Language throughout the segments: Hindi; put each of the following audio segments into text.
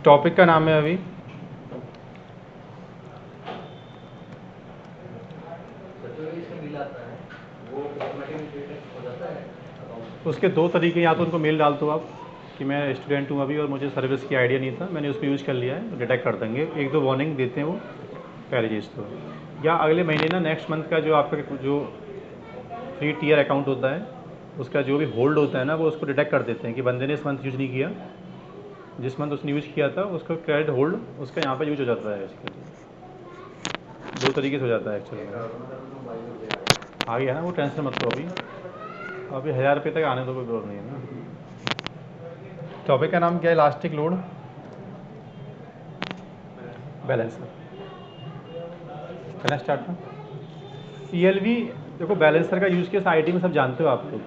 टॉपिक का नाम है अभी उसके दो तरीके, या तो उनको मेल डाल दो आप कि मैं स्टूडेंट हूँ अभी और मुझे सर्विस की आइडिया नहीं था, मैंने उसको यूज़ कर लिया है, डिटेक्ट कर देंगे, एक दो वार्निंग देते हैं वो पहले चीज़ तो। या अगले महीने ना नेक्स्ट मंथ का जो आपका जो फ्री टीयर अकाउंट होता है उसका जो भी होल्ड होता है ना, वो उसको डिटेक्ट कर देते हैं कि बंदे ने इस मंथ यूज़ नहीं किया, जिस मंथ उसने यूज़ किया था उसका क्रेडिट होल्ड उसका यहाँ पर यूज हो जाता है। इसके दो तरीके से हो जाता है एक्चुअली में। आ गया ना, वो टेंशन मत लो, अभी 1000 रुपये तक आने तो कोई प्रॉब्लम नहीं है ना। टॉपिक का नाम क्या है? Elastic load balancer. करना स्टार्ट ना। ELV देखो, बैलेंसर का यूज़ केस IT में सब जानते हो आप लोग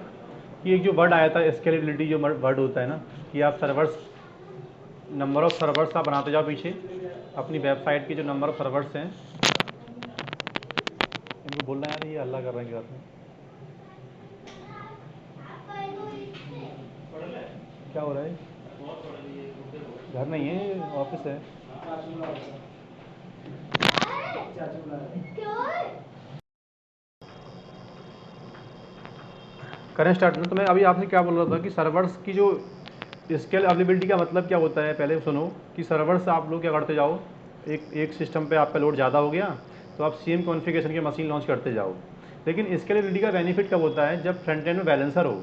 कि एक जो वर्ड आया था स्केलेबिलिटी, जो वर्ड होता है ना कि आप सर्वर्स, नंबर ऑफ़ सर्वर्स आप बनाते जाओ पीछे अपनी वेबसाइट की, जो नंबर ऑफ़ सर्वर्स हैं, इनको बोलना यार, ये हल्ला कर रहे हैं घर में, क्या हो रहा है? घर नहीं है, ऑफिस है। करें स्टार्ट ना। तो मैं अभी आपसे क्या बोल रहा था कि सर्वर्स की जो स्केल अवेलेबिलिटी का मतलब क्या होता है, पहले सुनो कि सर्वर्स आप लोग क्या करते जाओ, एक सिस्टम पे आपका लोड ज़्यादा हो गया तो आप सेम कॉन्फ़िगरेशन की मशीन लॉन्च करते जाओ। लेकिन स्केलेबिलिटी का बेनिफिट कब होता है? जब फ्रंट एंड में बैलेंसर हो।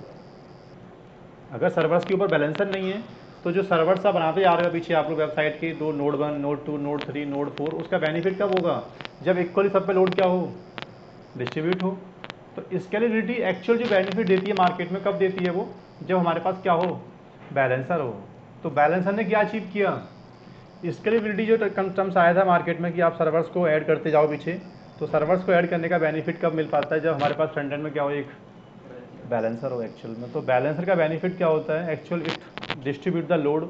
अगर सर्वर्स के ऊपर बैलेंसर नहीं है तो जो सर्वर्स आप बनाते जा रहे हो पीछे आप लोग वेबसाइट की, दो नोड 1, नोड 2, नोड 3, नोड 4, उसका बेनिफिट कब होगा? जब इक्वली सब पे लोड क्या हो, डिस्ट्रीब्यूट हो। तो स्केलेबिलिटी एक्चुअल जो बेनिफिट देती है मार्केट में, कब देती है वो? जब हमारे पास क्या हो, बैलेंसर हो। तो बैलेंसर ने क्या अचीव किया? स्केलेबिलिटी जो टर्म्स आया था मार्केट में कि आप सर्वर्स को ऐड करते जाओ पीछे, तो सर्वर्स को ऐड करने का बेनिफिट कब मिल पाता है? जब हमारे पास फ्रंट एंड में क्या हो, एक बैलेंसर हो एक्चुअल में। तो बैलेंसर का बेनिफिट क्या होता है actual? It distribute the load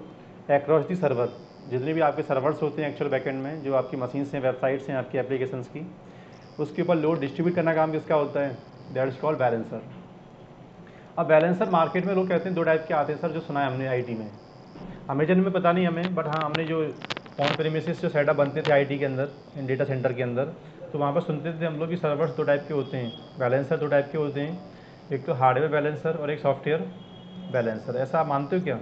across the server. जितने भी आपके सर्वर्स होते हैं एक्चुअल बैकएंड में, जो आपकी मशीन्स हैं, वेबसाइट्स हैं, आपकी एप्लीकेशंस की, उसके ऊपर लोड डिस्ट्रीब्यूट करना काम किसका होता है? That is called balancer. अब बैलेंसर मार्केट में लोग कहते हैं दो टाइप के आते हैं सर, जो सुना है हमने IT में। अमेजन में पता नहीं हमें, बट हाँ हमने जो ऑन प्रीमिसेस जो सेटअप बनते थे IT के अंदर, इन डेटा सेंटर के अंदर, तो वहाँ पर सुनते थे हम लोग कि सर्वर्स दो टाइप के होते हैं, बैलेंसर दो टाइप के होते हैं, एक तो हार्डवेयर बैलेंसर और एक सॉफ्टवेयर बैलेंसर। ऐसा आप मानते हो क्या?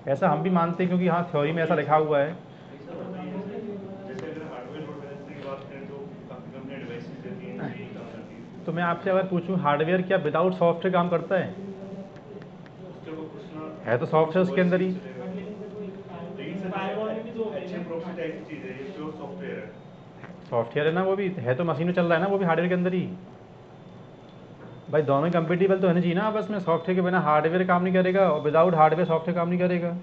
ऐसा हम भी मानते हैं, क्योंकि हाँ थ्योरी में ऐसा लिखा हुआ है। जैसे अगर हार्डवेयर लोड बैलेंसिंग की बात करें तो काफ़ी कंपनियां डिवाइसेस देती हैं जो यही काम करती है। तो मैं आपसे अगर पूछूं, हार्डवेयर क्या विदाउट सॉफ्टवेयर काम करता है? उसके ऊपर कुछ ना, है तो ऑफकोर्स सॉफ्टवेयर उसके OS अंदर ही ही। चलेगा, लेकिन सर जैसे HM प्रॉक्सी टाइप की चीज़ है, ये प्योर सॉफ्टवेयर है। सॉफ्टवेयर है ना, वो भी है तो मशीन में चल रहा है ना, वो भी हार्डवेयर के अंदर ही। भाई दोनों कंपेटिबल तो होने चाहिए ना आपस में। सॉफ्टवेयर के बिना हार्डवेयर काम नहीं करेगा और विदाउट हार्डवेयर सॉफ्टवेयर काम नहीं करेगा।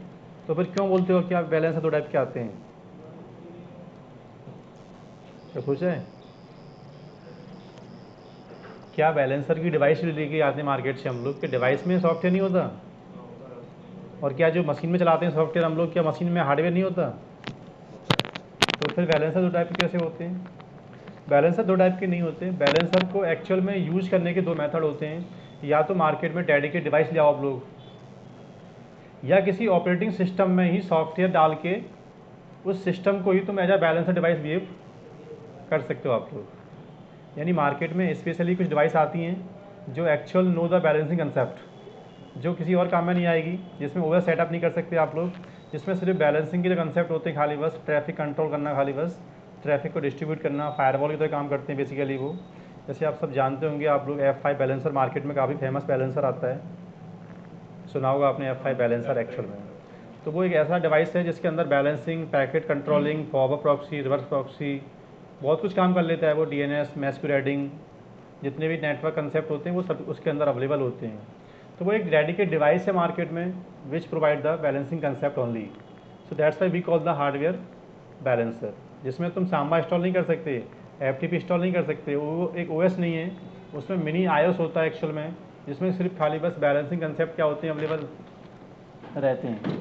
तो फिर क्यों बोलते हो कि आप बैलेंसर दो टाइप के आते हैं? क्या खुश है? क्या बैलेंसर की डिवाइस लेके आते हैं मार्केट से हम लोग, के डिवाइस में सॉफ्टवेयर नहीं होता? हाँ होता है। और क्या जो मशीन में चलाते हैं सॉफ्टवेयर हम लोग, क्या मशीन में हार्डवेयर नहीं होता? होता है। तो फिर बैलेंसर दो टाइप के कैसे होते हैं? बैलेंसर दो टाइप के नहीं होते। बैलेंसर को एक्चुअल में यूज करने के दो मेथड होते हैं। या तो मार्केट में डेडिकेट डिवाइस ले आओ आप लोग, या किसी ऑपरेटिंग सिस्टम में ही सॉफ्टवेयर डाल के उस सिस्टम को ही तुम as a balancer device behave कर सकते हो आप लोग। यानी मार्केट में स्पेशली कुछ डिवाइस आती हैं जो actual know the balancing concept, जो किसी और काम में नहीं आएगी, जिसमें ओएस सेटअप नहीं कर सकते आप लोग, जिसमें सिर्फ बैलेंसिंग के जो कंसेप्ट होते हैं, खाली बस ट्रैफिक कंट्रोल करना, खाली बस ट्रैफिक को डिस्ट्रीब्यूट करना, फायरवॉल की तरह काम करते हैं बेसिकली वो। जैसे आप सब जानते होंगे आप लोग, F5 बैलेंसर मार्केट में काफ़ी फेमस बैलेंसर आता है, सुना होगा आपने F5 बैलेंसर एक्चुअल में। तो वो एक ऐसा डिवाइस है जिसके अंदर balancing, packet controlling, forward proxy, reverse proxy, बहुत कुछ काम कर लेता है वो। DNS, मैस्कुरेडिंग, जितने भी नेटवर्क कंसेप्ट होते हैं वो सब उसके अंदर अवेलेबल होते हैं। तो वो एक डेडिकेट डिवाइस है मार्केट में which provide the balancing concept only. So that's why we call the hardware balancer, जिसमें तुम साम्बा इंस्टॉल नहीं कर सकते, FTP इंस्टॉल नहीं कर सकते, वो एक OS नहीं है, उसमें मिनी iOS होता है एक्चुअल में, जिसमें सिर्फ खाली बस बैलेंसिंग कंसेप्ट क्या होते हैं, अवेलेबल रहते हैं।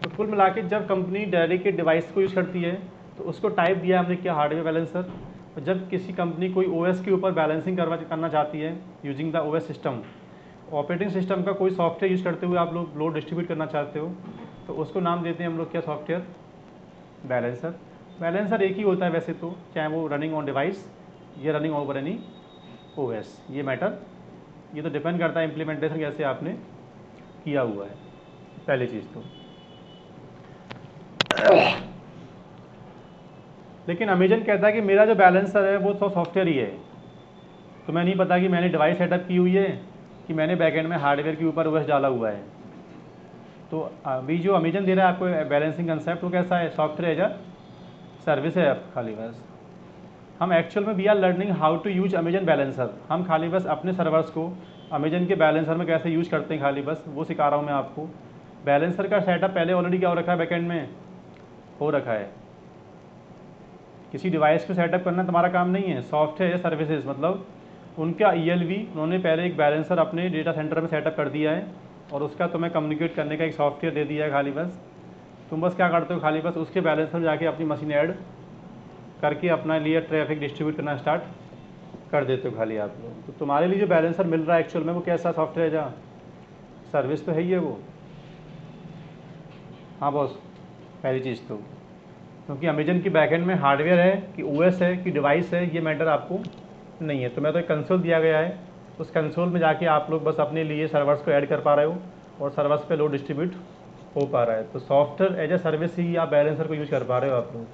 तो कुल मिला के जब कंपनी डेडिकेट डिवाइस को यूज़ करती है तो उसको टाइप दिया हमने क्या, हार्डवेयर बैलेंसर। और जब किसी कंपनी कोई OS के ऊपर बैलेंसिंग करना चाहती है using the OS system, operating system का कोई सॉफ्टवेयर यूज़ करते हुए आप लोग लोड डिस्ट्रीब्यूट करना चाहते हो, तो उसको नाम देते हैं हम लोग क्या, सॉफ्टवेयर बैलेंसर। बैलेंसर एक ही होता है वैसे तो, चाहे वो रनिंग ऑन डिवाइस या रनिंग ओवर एनी ओएस, ये मैटर, ये तो डिपेंड करता है इम्प्लीमेंटेशन कैसे आपने किया हुआ है, पहली चीज़ तो। लेकिन अमेजन कहता है कि मेरा जो बैलेंसर है वो तो सॉफ्टवेयर ही है, तुम्हें नहीं पता कि मैंने डिवाइस सेटअप की हुई है कि मैंने बैकएंड में हार्डवेयर के ऊपर ओएस डाला हुआ है। तो अभी जो अमेजन दे रहा है आपको बैलेंसिंग कंसेप्ट, वो कैसा है, सॉफ्टवेयर एज अ सर्विस है खाली बस। हम एक्चुअल में we are learning how to use Amazon balancer, हम खाली बस अपने सर्वर्स को अमेजन के बैलेंसर में कैसे यूज करते हैं खाली बस वो सिखा रहा हूँ मैं आपको। बैलेंसर का सेटअप पहले ऑलरेडी क्या हो रखा है, बैकएंड में हो रखा है। किसी डिवाइस को सेटअप करना तुम्हारा काम नहीं है, सॉफ्टवेयर सर्विसेज मतलब उनका ELV उन्होंने पहले एक बैलेंसर अपने डेटा सेंटर में सेटअप कर दिया है और उसका तुम्हें कम्युनिकेट करने का एक सॉफ्टवेयर दे दिया है। खाली बस तुम बस क्या करते हो, खाली बस उसके बैलेंसर में जाके अपनी मशीन ऐड करके अपना लिए ट्रैफिक डिस्ट्रीब्यूट करना स्टार्ट कर देते हो खाली आप लोग। तो तुम्हारे लिए जो बैलेंसर मिल रहा है एक्चुअल में वो कैसा सॉफ्टवेयर है, जहाँ सर्विस तो है ही है वो। हाँ बॉस, पहली चीज़ तो क्योंकि अमेजन की बैकएंड में हार्डवेयर है कि OS है कि डिवाइस है, ये मैटर आपको नहीं है। तो मैं तो एक कंसोल दिया गया है, उस कंसोल में जाके आप लोग बस अपने लिए सर्वर्स को ऐड कर पा रहे हो और सर्वर्स पे लोड डिस्ट्रीब्यूट हो पा रहा है। तो सॉफ्टवेयर एज ए सर्विस ही आप बैलेंसर को यूज कर पा रहे हो आप लोग।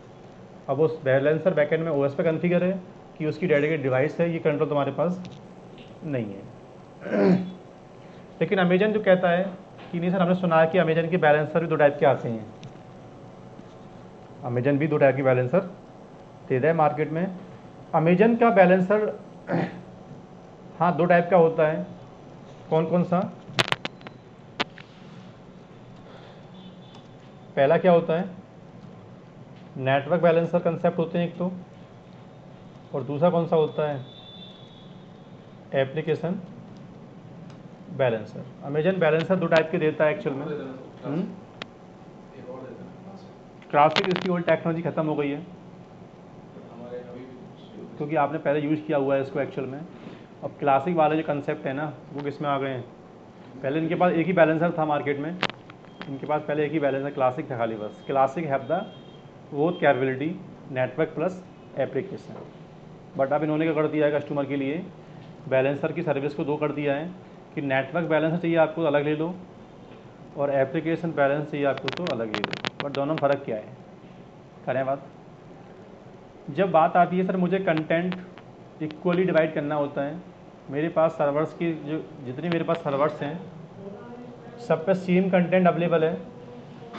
अब उस बैलेंसर बैकएंड में OS पे कॉन्फ़िगर है कि उसकी डेडिकेटेड डिवाइस है, ये कंट्रोल तुम्हारे पास नहीं है। लेकिन अमेजन जो कहता है कि नहीं सर, हमने सुना है कि अमेजन के बैलेंसर भी दो टाइप के आते हैं। अमेजन भी दो टाइप के बैलेंसर दे रहा है मार्केट में। अमेजन का बैलेंसर हाँ दो टाइप का होता है। कौन कौन सा? पहला क्या होता है, नेटवर्क बैलेंसर कंसेप्ट होते हैं एक तो, और दूसरा कौन सा होता है, एप्लीकेशन बैलेंसर। अमेजन बैलेंसर दो टाइप के देता है एक्चुअल में। क्लासिक, इसकी ओल्ड टेक्नोलॉजी ख़त्म हो गई है क्योंकि आपने पहले यूज़ किया हुआ है इसको एक्चुअल में। अब क्लासिक वाले जो कंसेप्ट है ना वो किस में आ गए हैं, पहले इनके पास एक ही बैलेंसर था मार्केट में, इनके पास पहले एक ही बैलेंसर क्लासिक था खाली बस। क्लासिक हैव द वो capability network plus application, but अब इन्होंने क्या कर दिया है कस्टमर के लिए, बैलेंसर की सर्विस को दो कर दिया है कि नेटवर्क बैलेंसर चाहिए आपको अलग ले लो और एप्लीकेशन बैलेंस चाहिए आपको तो अलग ले लो। बट दोनों में फ़र्क क्या है, करें बात। जब बात आती है सर मुझे कंटेंट इक्वली डिवाइड करना होता है, मेरे पास सर्वर्स की जो जितने मेरे पास सर्वर्स हैं सब पे सेम कंटेंट अवेलेबल है,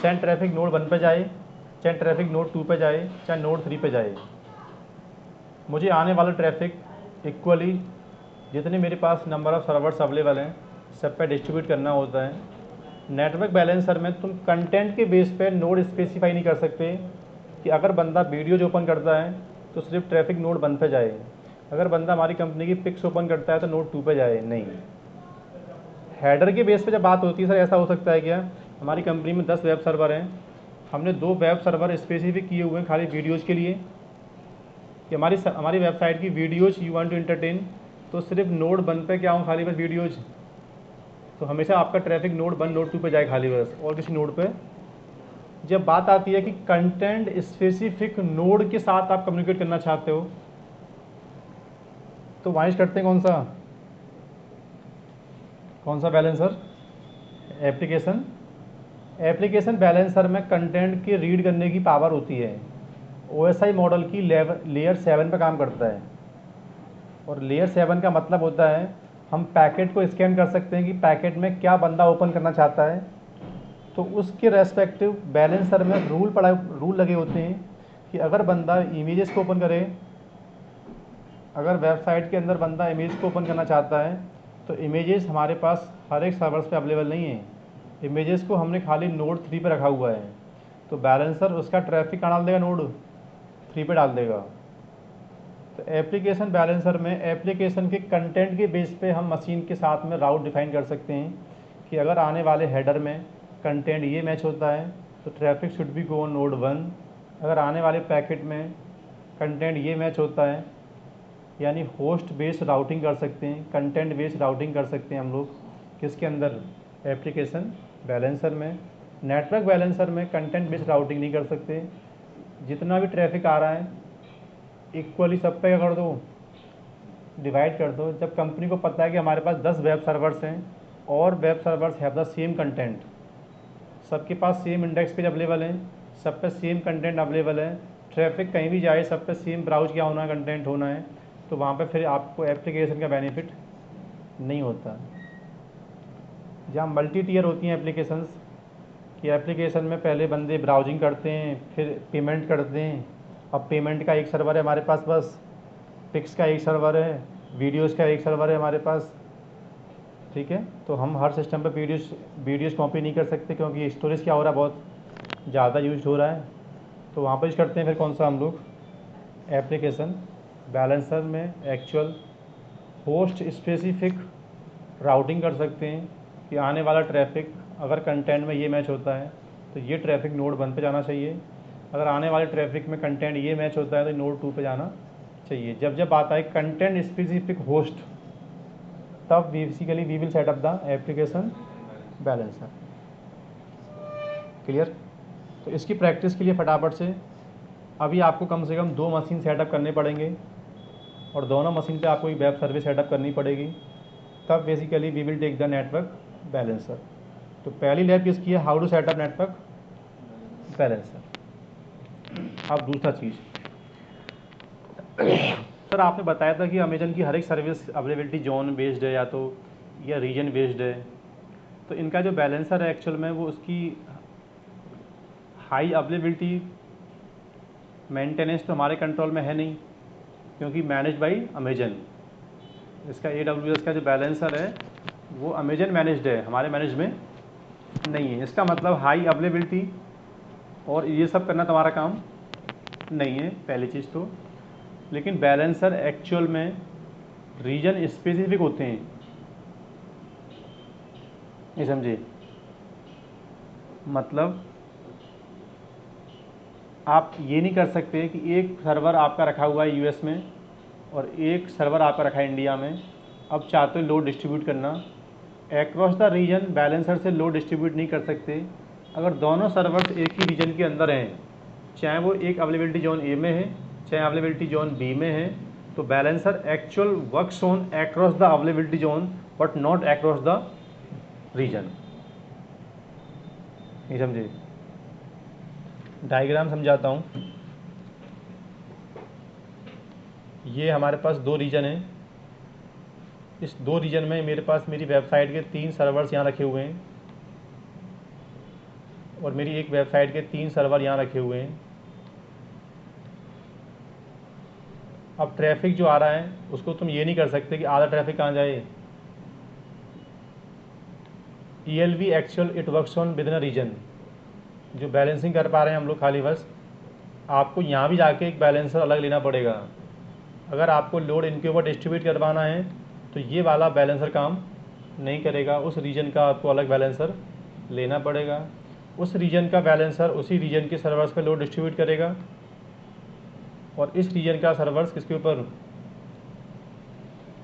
चाहे ट्रैफिक नोड 1 पे जाए, चाहे ट्रैफिक नोड 2 पे जाए, चाहे नोड 3 पे जाए, मुझे आने वाला ट्रैफिक इक्वली जितने मेरे पास नंबर ऑफ़ सर्वर्स अवेलेबल हैं सब पे डिस्ट्रीब्यूट करना होता है। नेटवर्क बैलेंसर में तुम कंटेंट के बेस पे नोड स्पेसिफाई नहीं कर सकते कि अगर बंदा वीडियोज ओपन करता है तो सिर्फ ट्रैफिक नोड 1 पे जाए, अगर बंदा हमारी कंपनी की पिक्स ओपन करता है तो नोड 2 पे जाए, नहीं। हेडर के बेस पे जब बात होती है सर, ऐसा हो सकता है क्या, हमारी कंपनी में 10 वेब सर्वर हैं, हमने 2 वेब सर्वर स्पेसिफिक किए हुए हैं खाली वीडियोज़ के लिए कि हमारी वेबसाइट की videos you want to entertain, तो सिर्फ नोड 1 पे क्या हो खाली बस वीडियोज़, तो हमेशा आपका ट्रैफिक नोड 1 नोड 2 पे जाए खाली बस, और किसी नोड पे। जब बात आती है कि कंटेंट स्पेसिफिक नोड के साथ आप कम्युनिकेट करना चाहते हो तो वहाँ यूज करते हैं कौन सा बैलेंसर, एप्लीकेशन बैलेंसर में कंटेंट की रीड करने की पावर होती है, OSI मॉडल की लेयर 7 पे काम करता है। और लेयर 7 का मतलब होता है हम पैकेट को स्कैन कर सकते हैं कि पैकेट में क्या बंदा ओपन करना चाहता है, तो उसके रेस्पेक्टिव बैलेंसर में रूल लगे होते हैं कि अगर बंदा इमेजेस को ओपन करे, अगर वेबसाइट के अंदर बंदा इमेज को ओपन करना चाहता है तो इमेजेस हमारे पास हर एक सर्वर्स पे अवेलेबल नहीं है, इमेजेस को हमने खाली नोड 3 पे रखा हुआ है, तो बैलेंसर उसका ट्रैफिक कहाँ डाल देगा, नोड 3 पे डाल देगा। तो एप्लीकेशन बैलेंसर में एप्लीकेशन के कंटेंट के बेस पे हम मशीन के साथ में राउट डिफाइन कर सकते हैं कि अगर आने वाले हेडर में कंटेंट ये मैच होता है तो traffic should be go on node 1, अगर आने वाले पैकेट में कंटेंट ये मैच होता है, यानी होस्ट बेस्ड राउटिंग कर सकते हैं, कंटेंट बेस्ड राउटिंग कर सकते हैं हम लोग किसके अंदर, एप्लीकेशन बैलेंसर में। नेटवर्क बैलेंसर में कंटेंट बेस्ड राउटिंग नहीं कर सकते। जितना भी ट्रैफिक आ रहा है इक्वली सब पे कर दो, डिवाइड कर दो। जब कंपनी को पता है कि हमारे पास 10 वेब सर्वर्स हैं और web servers have the same content, सबके पास सेम इंडेक्स पेज अवेलेबल हैं, सब पे सेम कंटेंट अवेलेबल है, ट्रैफिक कहीं भी जाए सब पे सेम ब्राउज क्या होना है, कंटेंट होना है, तो वहाँ पे फिर आपको एप्लीकेशन का बेनिफिट नहीं होता। जहाँ मल्टी टीयर होती हैं एप्लीकेशंस, कि एप्लीकेशन में पहले बंदे ब्राउजिंग करते हैं फिर पेमेंट करते हैं। अब पेमेंट का एक सर्वर है हमारे पास, बस पिक्स का एक सर्वर है, वीडियोज़ का एक सर्वर है हमारे पास, ठीक है। तो हम हर सिस्टम पर वीडियोज़ कॉपी नहीं कर सकते क्योंकि स्टोरेज क्या हो रहा है, बहुत ज़्यादा यूज हो रहा है। तो वहाँ पर यूज करते हैं फिर कौन सा हम लोग, एप्लीकेशन बैलेंसर में एक्चुअल होस्ट स्पेसिफिक राउटिंग कर सकते हैं कि आने वाला ट्रैफिक अगर कंटेंट में ये मैच होता है तो ये ट्रैफिक नोड 1 पे जाना चाहिए, अगर आने वाले ट्रैफिक में कंटेंट ये मैच होता है तो नोड 2 पे जाना चाहिए। जब जब आता है कंटेंट स्पेसिफिक होस्ट, तब basically we will set up the application balancer. Clear? तो इसकी प्रैक्टिस के लिए फटाफट से अभी आपको कम से कम 2 मशीन सेटअप करने पड़ेंगे और दोनों मशीन पे आपको एक वेब सर्विस सेटअप करनी पड़ेगी, तब basically we will take the network balancer. तो पहली लैब किसकी है, how to setup network balancer. अब दूसरा चीज़, सर आपने बताया था कि अमेजन की हर एक सर्विस अवेलेबिलिटी जोन बेस्ड है या रीजन बेस्ड है, तो इनका जो बैलेंसर है एक्चुअल में वो उसकी हाई अवेलेबिलिटी मेंटेनेंस तो हमारे कंट्रोल में है नहीं क्योंकि मैनेज बाई अमेजन। इसका AWS का जो बैलेंसर है वो अमेजन मैनेज्ड है, हमारे मैनेज में नहीं है। इसका मतलब हाई अवेलेबिलिटी और ये सब करना तुम्हारा काम नहीं है, पहली चीज़ तो। लेकिन बैलेंसर एक्चुअल में रीजन स्पेसिफिक होते हैं, ये समझे। मतलब आप ये नहीं कर सकते कि एक सर्वर आपका रखा हुआ है यूएस में और एक सर्वर आपका रखा है इंडिया में, अब चाहते हो लोड डिस्ट्रीब्यूट करना, एक्रॉस द रीजन बैलेंसर से लोड डिस्ट्रीब्यूट नहीं कर सकते। अगर दोनों सर्वर्स एक ही रीजन के अंदर हैं, चाहे वो एक अवेलेबिलिटी जोन ए में है चाहे अवेलेबिलिटी जोन बी में है, तो balancer actual works on across the availability zone but not across the region. नहीं समझे? डायग्राम समझाता हूँ। ये हमारे पास 2 रीजन हैं, इस 2 रीजन में मेरे पास मेरी वेबसाइट के 3 सर्वर्स यहाँ रखे हुए हैं और मेरी एक वेबसाइट के 3 सर्वर यहाँ रखे हुए हैं। अब ट्रैफिक जो आ रहा है उसको तुम ये नहीं कर सकते कि आधा ट्रैफिक कहाँ जाए। ELV actual it works on within a region. जो बैलेंसिंग कर पा रहे हैं हम लोग खाली बस, आपको यहाँ भी जाके एक बैलेंसर अलग लेना पड़ेगा। अगर आपको लोड इनके ऊपर डिस्ट्रीब्यूट करवाना है तो ये वाला बैलेंसर काम नहीं करेगा, उस रीजन का आपको अलग बैलेंसर लेना पड़ेगा। उस रीजन का बैलेंसर उसी रीजन के सर्वर्स पे लोड डिस्ट्रीब्यूट करेगा और इस रीजन का सर्वर्स किसके ऊपर,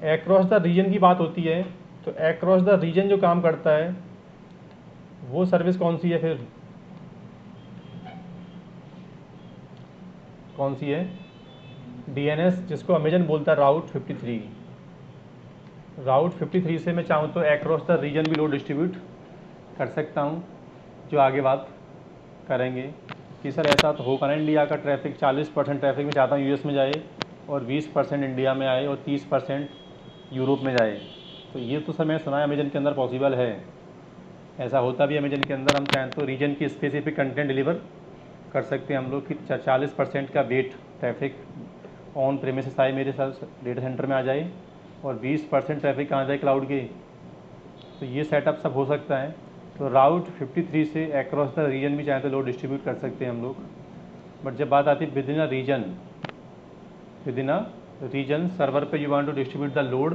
एक्रॉस द रीजन की बात होती है। तो एक्रॉस द रीजन जो काम करता है वो सर्विस कौन सी है, फिर कौन सी है, DNS, जिसको अमेजन बोलता है राउट 53। राउट 53 से मैं चाहूँ तो एक्रॉस द रीजन भी लोड डिस्ट्रीब्यूट कर सकता हूँ, जो आगे बात करेंगे कि सर ऐसा तो होगा ना, इंडिया का ट्रैफिक 40% ट्रैफिक में चाहता हूँ यूएस में जाए और 20% इंडिया में आए और 30% यूरोप में जाए। तो ये तो सर मैंने सुना है अमेजन के अंदर पॉसिबल है, ऐसा होता भी अमेजन के अंदर। हम चाहें तो रीजन की स्पेसिफिक कंटेंट डिलीवर कर सकते हैं हम लोग कि 40% का वेट ट्रैफिक ऑन प्रेमिसेस आए मेरे साथ डेटा सेंटर में आ जाए और 20% ट्रैफिक कहाँ जाए क्लाउड के। तो ये सेटअप सब हो सकता है। तो राउट 53 से अक्रॉस द रीजन भी चाहे तो लोड डिस्ट्रीब्यूट कर सकते हैं हम लोग। बट जब बात आती है within a region server पे you want to distribute the load,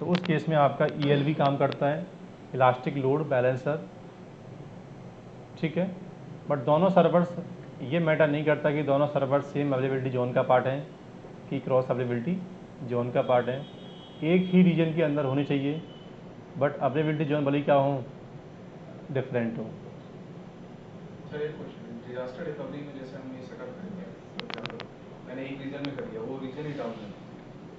तो उस केस में आपका ELB काम करता है, इलास्टिक लोड बैलेंसर, ठीक है। बट दोनों सर्वर्स, ये मैटर नहीं करता कि दोनों सर्वर सेम अवेलेबिलिटी जोन का पार्ट हैं कि क्रॉस अवेलेबिलिटी जोन का पार्ट है। एक ही रीजन के अंदर होनी चाहिए बट अवेलेबिलिटी जोन भले क्या हो, डिफरेंट हो। सर एक क्वेश्चन, डिजास्टर रिकवरी में जैसे हमने सेटअप कर लिया, फॉर एग्जांपल मैंने एक रीजन में कर लिया, वो रीजन ही डाउन है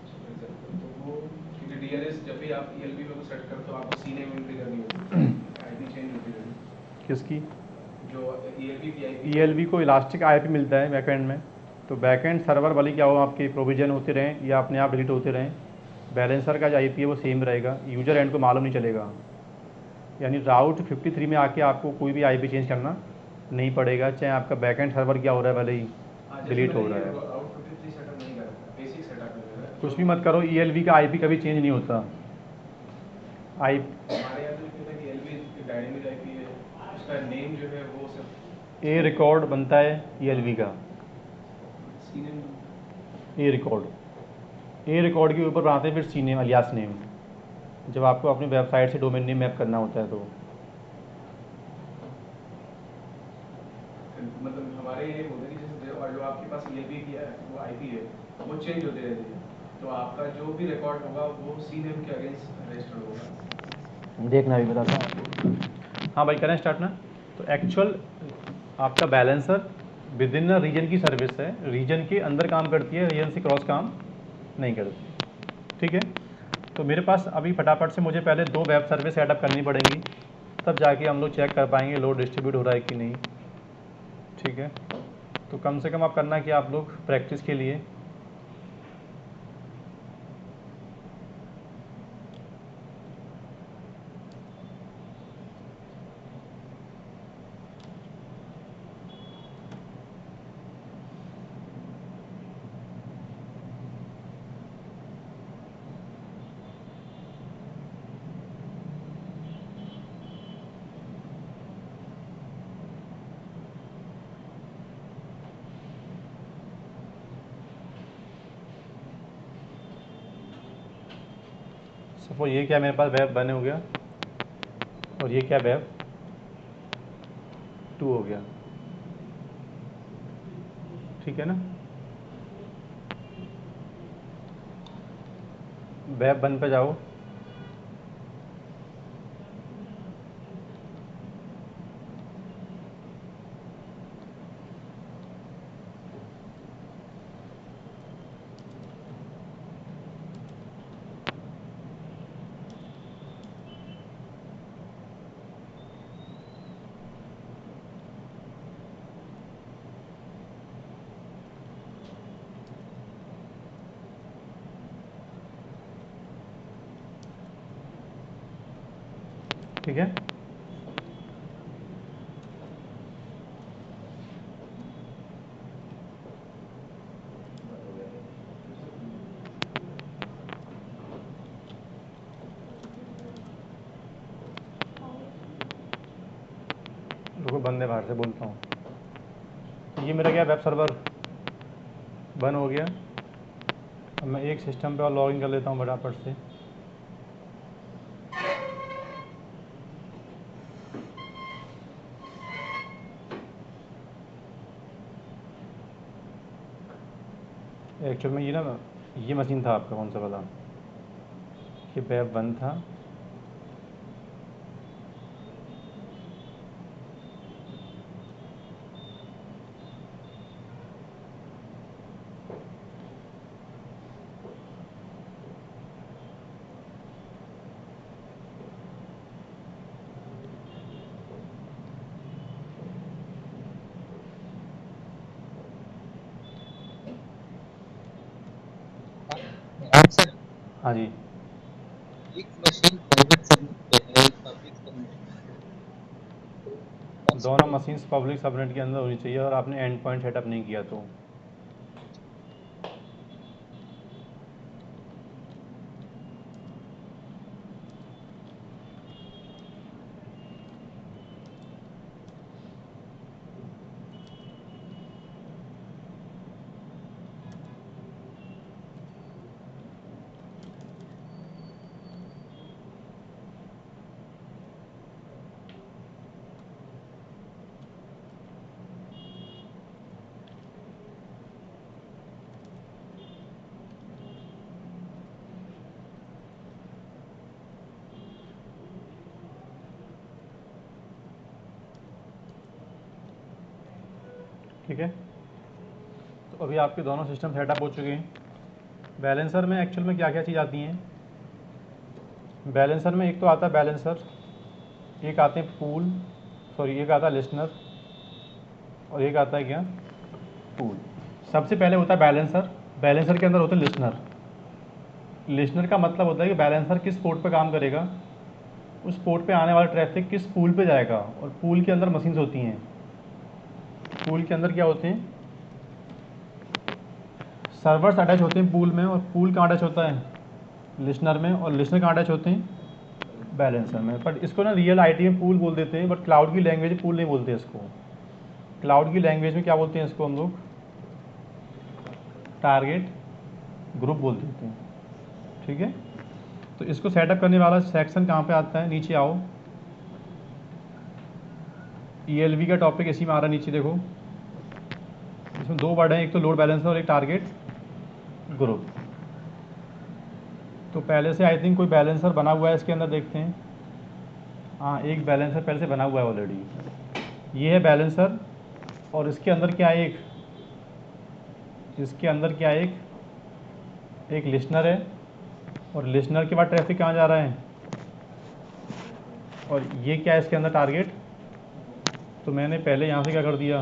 फॉर एग्जांपल, तो वो क्योंकि डीएनएस जब भी आप ईएलबी में को सेट करते हो आपको सीनेम एंट्री करनी होती है, आईपी चेंज होती रहेगी किसकी? जो ईएलबी की आईपी ईएलबी को इलास्टिक आईपी मिलता है बैकएंड में, तो बैकएंड सर्वर वाली क्या हो आपके प्रोविजन होते रहें या अपने आप डिलीट होते रहें, बैलेंसर का जो आईपी है वो सेम रहेगा, यूजर एंड को मालूम नहीं चलेगा। यानी राउट 53 में आके आपको कोई भी आईपी चेंज करना नहीं पड़ेगा, चाहे आपका बैकएंड सर्वर क्या हो रहा है भले ही जैसे डिलीट मैंने हो ये रहा है। राउट 53 सेटअप नहीं करा था, बेसिक सेटअप है मेरा कुछ जो भी मत करो, ईएलबी का आईपी कभी चेंज नहीं होता। आई हमारे यहाँ तो ये कहता है कि एलबी डायनेमिक आईपी है, उसका नेम जो है वो सब ए रिकॉर्ड बनता है ईएलबी का, सीनेम ए रिकॉर्ड के ऊपर बनाते हैं फिर सी नेम अलियास नेम, जब आपको अपनी वेबसाइट से डोमेन नेम मैप करना होता है तो। मतलब हमारे ये होता है कि जैसे और जो आपके पास ईएलबी की है वो आईपी है वो चेंज होती रहती है, तो आपका जो भी रिकॉर्ड होगा वो सीनेम के अगेंस्ट रजिस्टर्ड होगा। देखना भी बताता हूँ आपको। हाँ भाई करें स्टार्ट ना। तो एक्चुअल आपका बैलेंसर विद इन रीजन की सर्विस है, रीजन के अंदर काम करती है, रीजन से क्रॉस काम नहीं करती। ठीक है, तो मेरे पास अभी फटाफट से मुझे पहले 2 वेब सर्विस सेटअप करनी पड़ेंगी, तब जाके हम लोग चेक कर पाएंगे लोड डिस्ट्रीब्यूट हो रहा है कि नहीं। ठीक है, तो कम से कम आप करना कि आप लोग प्रैक्टिस के लिए सपोज ये क्या मेरे पास वेब बने हो गया और ये क्या वेब 2 हो गया। ठीक है ना, वेब 1 पे जाओ, ठीक है। रुको बंदे बाहर से बोलता हूँ। ये मेरा क्या वेब सर्वर बन हो गया। अब मैं एक सिस्टम पे और लॉगिन कर लेता हूँ फटाफट से। एक्चुअल में ये मशीन था आपका कौन सा वाला, ये वेब 1 था। हाँ सर, हाँ जी, एक मशीन प्राइवेट सबनेट पे है, एक पब्लिक सबनेट पे है, तो कौन सी दोनों चाहिए? मशीन्स पब्लिक सबनेट के अंदर होनी चाहिए और आपने एंड पॉइंट सेटअप नहीं किया तो। ठीक है। तो अभी आपके दोनों सिस्टम सेटअप हो चुके हैं। बैलेंसर में एक्चुअल में क्या क्या चीज़ आती हैं? बैलेंसर में एक तो आता है बैलेंसर, एक आते हैं पूल, सॉरी एक आता है लिसनर, और एक आता है क्या? पूल। सबसे पहले होता है बैलेंसर। बैलेंसर के अंदर होता है लिसनर। लिसनर का मतलब होता है कि बैलेंसर किस पोर्ट पे काम करेगा, उस पोर्ट पे आने वाला ट्रैफिक किस पूल पे जाएगा। और पूल के अंदर मशीन्स होती हैं। पूल के अंदर क्या होते हैं? सर्वर्स अटैच होते हैं पूल में, और पूल कहाँ अटैच होता है? लिसनर में, और लिसनर कहाँ अटैच होते हैं? बैलेंसर में। बट इसको ना रियल आईटी में पूल बोल देते हैं, बट क्लाउड की लैंग्वेज में पूल नहीं बोलते इसको। क्लाउड की लैंग्वेज में क्या बोलते हैं इसको हम लोग? टारगेट ग्रुप बोल देते हैं। ठीक है। तो इसको सेटअप करने वाला सेक्शन कहाँ पे आता है? नीचे आओ, ELV का टॉपिक इसी में आ रहा है। नीचे देखो, इसमें दो वर्ड हैं, एक तो लोड बैलेंसर और एक टारगेट ग्रुप। तो पहले से आई थिंक कोई बैलेंसर बना हुआ है इसके अंदर, देखते हैं। हाँ, एक बैलेंसर पहले से बना हुआ है ऑलरेडी। ये है बैलेंसर, और इसके अंदर क्या है? इसके अंदर क्या है? एक लिसनर है, और लिसनर के बाद ट्रैफिक कहाँ जा रहा है? और ये क्या है इसके अंदर? टारगेट। तो मैंने पहले यहाँ से क्या कर दिया,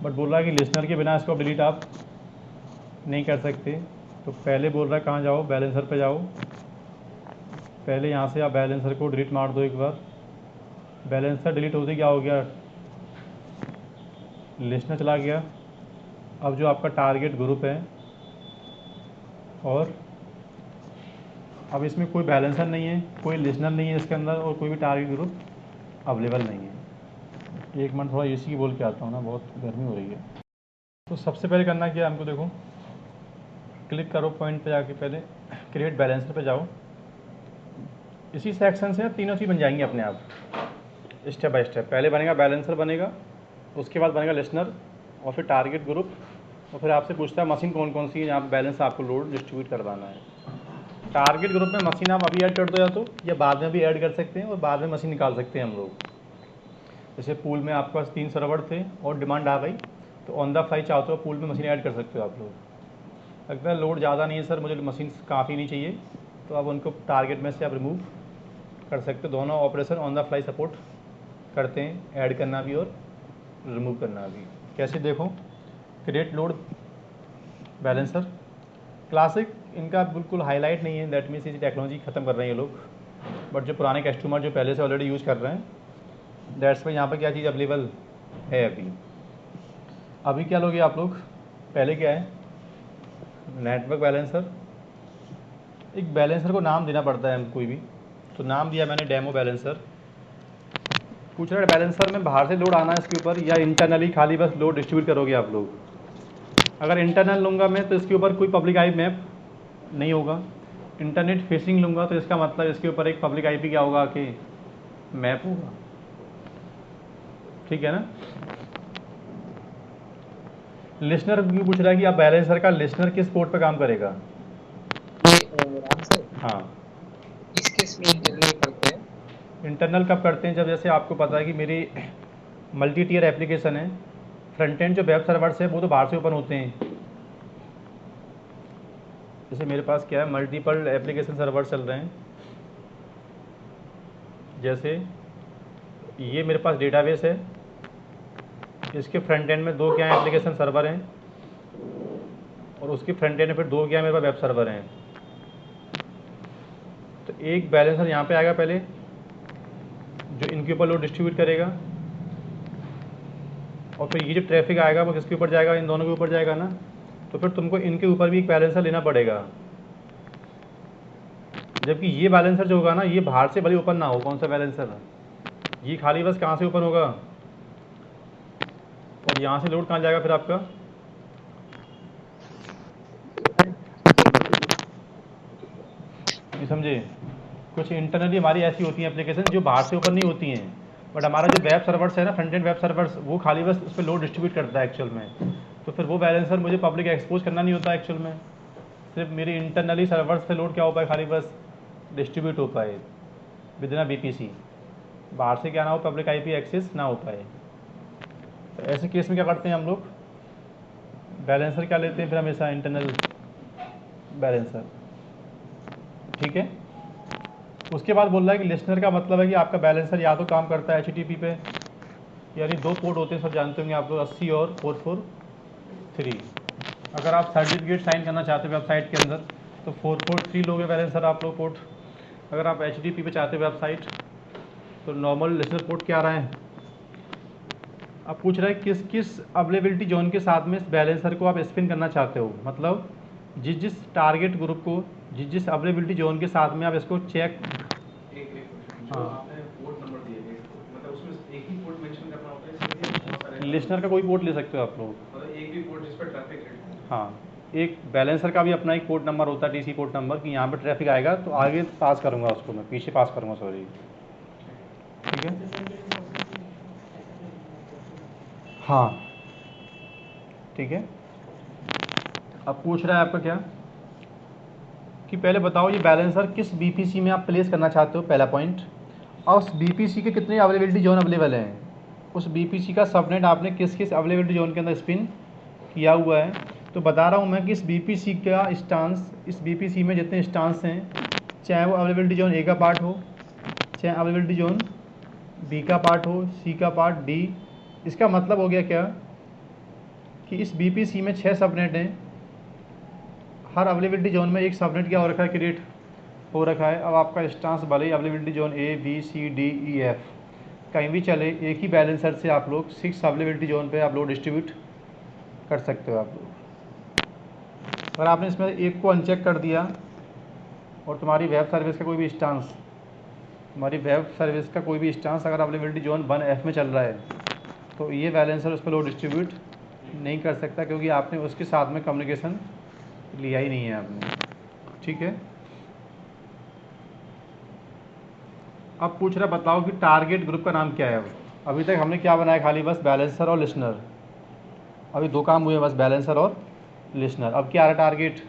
बट बोल रहा है कि लिसनर के बिना इसको डिलीट आप नहीं कर सकते। तो पहले बोल रहा है कहाँ जाओ? बैलेंसर पे जाओ। पहले यहाँ से आप बैलेंसर को डिलीट मार दो एक बार। बैलेंसर डिलीट होते क्या हो गया? लिसनर चला गया। अब जो आपका टारगेट ग्रुप है, और अब इसमें कोई बैलेंसर नहीं है, कोई लिसनर नहीं है इसके अंदर, और कोई भी टारगेट ग्रुप अवेलेबल नहीं है। एक मिनट, थोड़ा AC की बोल के आता हूँ ना, बहुत गर्मी हो रही है। तो सबसे पहले करना क्या है हमको? देखो, क्लिक करो पॉइंट पे जाके, पहले क्रिएट बैलेंसर पे जाओ। इसी सेक्शन से तीनों चीज़ बन जाएंगी अपने आप, स्टेप बाय स्टेप। पहले बनेगा बैलेंसर बनेगा, उसके बाद बनेगा लिसनर, और फिर टारगेट ग्रुप, और फिर आपसे पूछता है मशीन कौन कौन सी है जहाँ पर बैलेंस आपको लोड डिस्ट्रीब्यूट करवाना है। टारगेट ग्रुप में मशीन आप अभी ऐड कर दो, या तो या बाद में भी ऐड कर सकते हैं, और बाद में मशीन निकाल सकते हैं हम लोग। जैसे पूल में आपके पास 3 सर्वर थे और डिमांड आ गई, तो ऑन द फ्लाई चाहते हो पूल में मशीन ऐड कर सकते हो आप लोग। लगता है लोड ज़्यादा नहीं है सर, मुझे मशीन काफ़ी नहीं चाहिए, तो अब उनको टारगेट में से आप रिमूव कर सकते हो। दोनों operation on the fly support करते हैं, ऐड करना भी और रिमूव करना भी। कैसे? देखो, क्रिएट लोड बैलेंसर क्लासिक, इनका बिल्कुल हाईलाइट नहीं है, दैट मीन्स इसी टेक्नोलॉजी ख़त्म कर रहे हैं ये लोग। बट जो पुराने कस्टमर जो पहले से ऑलरेडी यूज़ कर रहे हैं, दैट्स पे यहाँ पर क्या चीज़ अवेलेबल है अभी क्या लोगे आप लोग? पहले क्या है? Network balancer. एक बैलेंसर को नाम देना पड़ता है कोई भी, तो नाम दिया मैंने डेमो बैलेंसर। पूछ रहा है बैलेंसर में बाहर से लोड आना है इसके ऊपर, या इंटरनली खाली बस लोड डिस्ट्रीब्यूट करोगे आप लोग? अगर इंटरनल लूँगा मैं तो इसके ऊपर कोई पब्लिक IP मैप नहीं होगा। इंटरनेट फेसिंग लूँगा तो इसका मतलब इसके ऊपर एक पब्लिक IP क्या होगा कि मैप होगा। ठीक है ना? लिसनर भी पूछ रहा है कि आप बैलेंसर का लिसनर किस पोर्ट पे काम करेगा? ये राम सर, हाँ, इस केस में इंटरनल करते हैं। इंटरनल कब करते हैं? जब जैसे आपको पता है कि मेरी मल्टी टीयर एप्लीकेशन है, फ्रंट एंड जो वेब सर्वर्स है वो तो बाहर से ओपन होते हैं। जैसे मेरे पास क्या है, मल्टीपल एप्लीकेशन सर्वर चल रहे हैं। जैसे ये मेरे पास डेटाबेस है, इसके फ्रंट एंड में 2 क्या एप्लीकेशन सर्वर हैं, और उसके फ्रंट एंड में फिर 2 क्या मेरे पास वेब सर्वर हैं। तो एक बैलेंसर यहाँ पे आएगा पहले, जो इनके ऊपर लोड डिस्ट्रीब्यूट करेगा, और फिर ये जो ट्रैफिक आएगा वो किसके ऊपर जाएगा? इन दोनों के ऊपर जाएगा ना। तो फिर तुमको इनके ऊपर भी एक बैलेंसर लेना पड़ेगा, जबकि ये बैलेंसर जो होगा ना, ये बाहर से भले ओपन ना हो। कौन सा बैलेंसर? ये खाली बस कहाँ से ओपन होगा, और यहाँ से लोड कहाँ जाएगा फिर आपका? नहीं समझे? कुछ इंटरनली हमारी ऐसी होती हैं एप्लीकेशन जो बाहर से ओपन नहीं होती हैं, बट हमारा जो वेब सर्वर्स है ना, फ्रंट एंड वेब सर्वर्स, वो खाली बस उस पर लोड डिस्ट्रीब्यूट करता है एक्चुअल में। तो फिर वो बैलेंसर मुझे पब्लिक एक्सपोज करना नहीं होता एक्चुअल में, सिर्फ मेरी इंटरनली सर्वर्स पे लोड क्या हो पाए, खाली बस डिस्ट्रीब्यूट हो पाए विदिन BPC। बाहर से क्या ना हो, पब्लिक IP एक्सेस ना हो पाए। तो ऐसे केस में क्या करते हैं हम लोग, बैलेंसर क्या लेते हैं फिर हमेशा, इंटरनल बैलेंसर। ठीक है। उसके बाद बोल रहा है कि लिसनर का मतलब है कि आपका बैलेंसर या तो काम करता है HTTP पे, यानी 2 पोर्ट होते हैं, सब जानते होंगे आप लोग, 80 और 443। अगर आप सर्टिफिकेट साइन करना चाहते हो वेबसाइट के अंदर तो 443 लोगे बैलेंसर आप लोग पोर्ट। अगर आप HTTP पे चाहते हो वेबसाइट तो नॉर्मल लिसनर पोर्ट क्या आ रहा है। अब पूछ रहा है किस किस अवेलेबिलिटी जोन के साथ में इस बैलेंसर को आप स्पिन करना चाहते हो, मतलब जिस जिस टारगेट ग्रुप को, जिस जिस अवेलेबिलिटी जोन के साथ में आप इसको चेक। एक क्वेश्चन, जो हाँ, आपने पोर्ट नंबर दिए थे, मतलब उसमें एक ही पोर्ट मेंशन करना होता है इसके लिए बहुत सारे लिसनर का कोई पोर्ट ले सकते हो आप लोग। मतलब एक भी पोर्ट जिस पर ट्रैफिक हिट हो। हाँ, एक बैलेंसर का भी अपना एक पोर्ट नंबर होता है, TC पोर्ट नंबर, कि यहाँ पे ट्रैफिक आएगा तो आगे पास करूँगा उसको, मैं पीछे पास करूँगा, सॉरी। ठीक है। हाँ, ठीक है। अब पूछ रहा है आपका क्या कि पहले बताओ ये बैलेंसर किस BPC में आप प्लेस करना चाहते हो, पहला पॉइंट, और उस BPC के कितने अवेलेबिलिटी जोन अवेलेबल हैं, उस BPC का सबनेट आपने किस किस अवेलेबिलिटी जोन के अंदर स्पिन किया हुआ है। तो बता रहा हूँ मैं कि इस BPC का स्टांस, इस BPC में जितने स्टांस हैं, चाहे वो अवेलेबिलिटी जोन A का पार्ट हो, चाहे अवेलेबिलिटी जोन B का पार्ट हो, C का पार्ट, D, इसका मतलब हो गया क्या कि इस BPC में 6 सबनेट हैं, हर अवेलेबिलिटी जोन में एक सबनेट क्या हो रखा है, क्रिएट हो रखा है। अब आपका स्टांस भले ही availability zone A B C D E F कहीं भी चले, एक ही बैलेंसर से आप लोग 6 अवेलेबिलिटी जोन पे आप लोग डिस्ट्रीब्यूट कर सकते हो आप लोग। अगर आपने इसमें एक को अनचेक कर दिया और तुम्हारी वेब सर्विस का कोई भी स्टांस, तुम्हारी वेब सर्विस का कोई भी स्टांस अगर अवेलेबिलिटी जोन 1F में चल रहा है तो ये बैलेंसर उस पर लोड डिस्ट्रीब्यूट नहीं कर सकता, क्योंकि आपने उसके साथ में कम्युनिकेशन लिया ही नहीं है आपने। ठीक है। अब पूछ रहा बताओ कि टारगेट ग्रुप का नाम क्या है। अभी तक हमने क्या बनाया, खाली बस बैलेंसर और लिसनर, अभी 2 काम हुए बस, बैलेंसर और लिसनर। अब क्या आ रहा है, टारगेट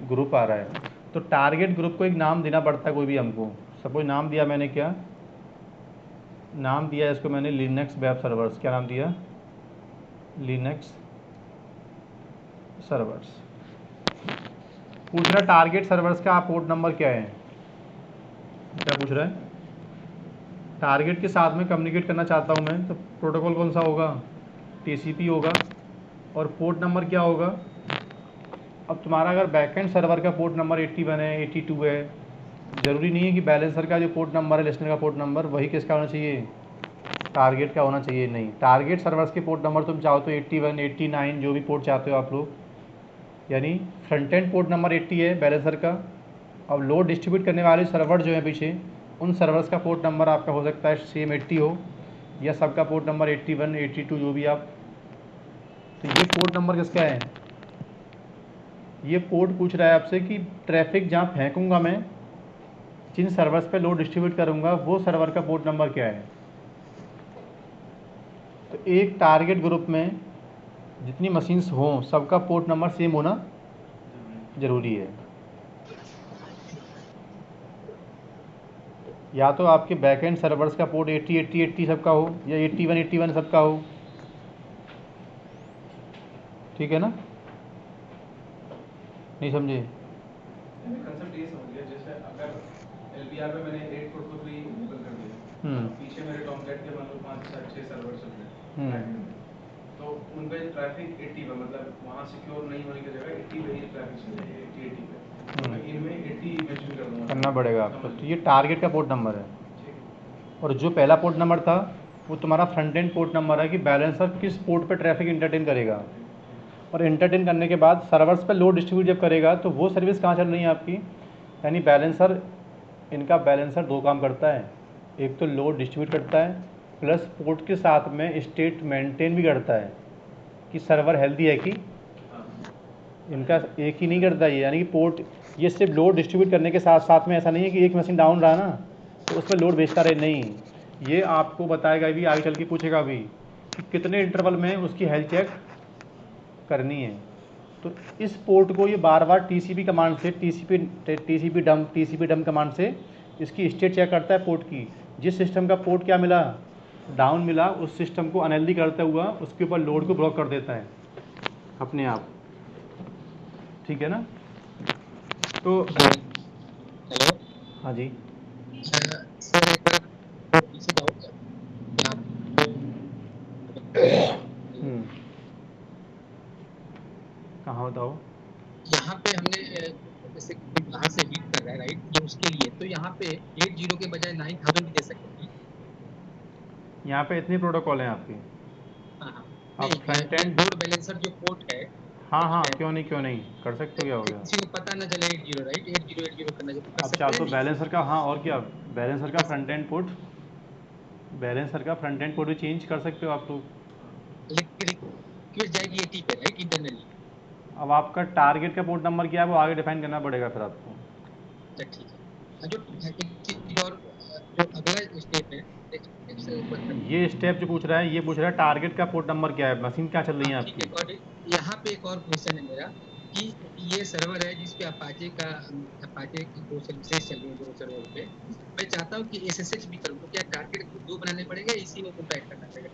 ग्रुप आ रहा है। तो टारगेट ग्रुप को एक नाम देना पड़ता है कोई भी हमको। सपोज नाम दिया मैंने, क्या नाम दिया इसको मैंने, लिनक्स वेब सर्वर्स। क्या नाम दिया, लिनक्स सर्वर्स। पूछ रहा है टारगेट सर्वर्स का पोर्ट नंबर क्या है, क्या पूछ रहा है, टारगेट के साथ में कम्युनिकेट करना चाहता हूँ मैं, तो प्रोटोकॉल कौन सा होगा, TCP होगा, और पोर्ट नंबर क्या होगा। अब तुम्हारा अगर बैकएंड सर्वर का पोर्ट नंबर 81 है, 82 है, ज़रूरी नहीं है कि बैलेंसर का जो पोर्ट नंबर है, लिसनर का पोर्ट नंबर वही किसका होना चाहिए, टारगेट का होना चाहिए। नहीं, टारगेट सर्वर्स के पोर्ट नंबर तुम चाहो तो 81, 89 जो भी पोर्ट चाहते हो आप लोग, यानी फ्रंट एंड पोर्ट नंबर 80 है बैलेंसर का। अब लोड डिस्ट्रीब्यूट करने वाले सर्वर जो है पीछे, उन सर्वर्स का पोर्ट नंबर आपका हो सकता है सेम 80 हो, या सबका पोर्ट नंबर 81, 82 जो भी आप। तो ये पोर्ट नंबर किसका है, ये पोर्ट पूछ रहा है आपसे कि ट्रैफिक जहाँ फेंकूंगा मैं, जिन सर्वर्स पे लोड डिस्ट्रीब्यूट करूंगा, वो सर्वर का पोर्ट नंबर क्या है। तो एक टारगेट ग्रुप में जितनी मशीन्स हों, सबका पोर्ट नंबर सेम होना ज़रूरी है। या तो आपके बैकएंड सर्वर्स का पोर्ट 80, 80, 80 सबका हो, या 81, 81 सबका हो। ठीक है ना, नहीं समझे। मैंने कंसेप्ट ये समझ लिया, जैसे अगर LPR पे मैंने 8443 ओपन कर दिया, पीछे मेरे टॉमकैट के मान लो 5 6 सर्वर चल रहे हैं बैकएंड में, तो उन पे ट्रैफिक 80 पे, मतलब वहाँ सिक्योर नहीं होने की जगह 80 पे ही ट्रैफिक चल रही है, 80 80 पे, तो मैं इनमें 80 मेंशन कर दूंगा, करना पड़ेगा आपको। तो ये टारगेट का पोर्ट नंबर है, ठीक है। और जो पहला पोर्ट नंबर था वो तुम्हारा फ्रंट एंड पोर्ट नंबर है, कि बैलेंसर किस पोर्ट पे ट्रैफिक इंटरटेन करेगा, और इंटरटेन करने के बाद सर्वर्स पे लोड डिस्ट्रीब्यूट जब करेगा तो वो सर्विस कहाँ चल रही है आपकी। यानी बैलेंसर, इनका बैलेंसर 2 काम करता है, एक तो लोड डिस्ट्रीब्यूट करता है, प्लस पोर्ट के साथ में स्टेट मेंटेन भी करता है कि सर्वर हेल्दी है कि। इनका एक ही नहीं करता ये, यानी कि पोर्ट, ये सिर्फ लोड डिस्ट्रीब्यूट करने के साथ साथ में, ऐसा नहीं है कि एक मशीन डाउन रहा ना तो उस पर लोड भेजता रहे, नहीं, ये आपको बताएगा भी, आगे चल के पूछेगा भी कि कितने इंटरवल में उसकी हेल्थ चेक करनी है। तो इस पोर्ट को ये बार बार TCP कमांड से, TCP डंप कमांड से इसकी स्टेट चेक करता है पोर्ट की। जिस सिस्टम का पोर्ट क्या मिला, डाउन मिला उस सिस्टम को अनहेल्दी करता हुआ उसके ऊपर लोड को ब्लॉक कर देता है अपने आप, ठीक है ना। तो हेलो हाँ जी, सर, एक बार पीछे जाओ आप। कहाँ बताओ। यहाँ पे हमने जैसे कोई बाहर से रीड कर रहा है, राइट, ये उसके लिए तो यहाँ पे 80 के बजाय 9000 भी दे सकते हैं। यहाँ पे इतने प्रोटोकॉल हैं आपके। हाँ हाँ, आप नहीं फ्रंट ये एंड, लोड बैलेंसर जो पोर्ट है, हाँ हाँ, नेक्स्ट है, क्यों नहीं कर सकते हो, क्या हो गया। किसी को पता ना चले 80, राइट, 8080 करना चाहिए, कर अब चाहे सकते हैं तो नहीं? बैलेंसर का, हाँ और क्या, बैलेंसर का कर फ्रंट सकते एंड पोर्ट, बैलेंसर का फ्रंट एंड पोर्ट भी चेंज कर सकते हो आप लोग। हैं। लेकिन रिक्वेस्ट जाएगी 80 पे, राइट, इंटरनली। अब आपका टारगेट का पोर्ट नंबर क्या है वो आगे डिफाइन करना पड़ेगा फिर आपको। अच्छा ठीक है। जो एक चीज और, जो अगला स्टेप है, नेक्स्ट स्टेप से ऊपर कर। ये स्टेप जो पूछ रहा है, ये पूछ रहा है टारगेट का पोर्ट नंबर क्या है, मशीन क्या चल रही है हाँ ठीक है, आपकी। Got it. यहाँ पे एक और क्वेश्चन है मेरा कि ये सर्वर है जिस पे अपाचे की दो सर्विसेज चल रही है, दो सर्वर पे मैं चाहता हूँ कि एसएसएच भी करूँ, तो क्या टारगेट को दो बनाने पड़ेगा, इसी में कॉन्ट्रैक्ट करना पड़ेगा?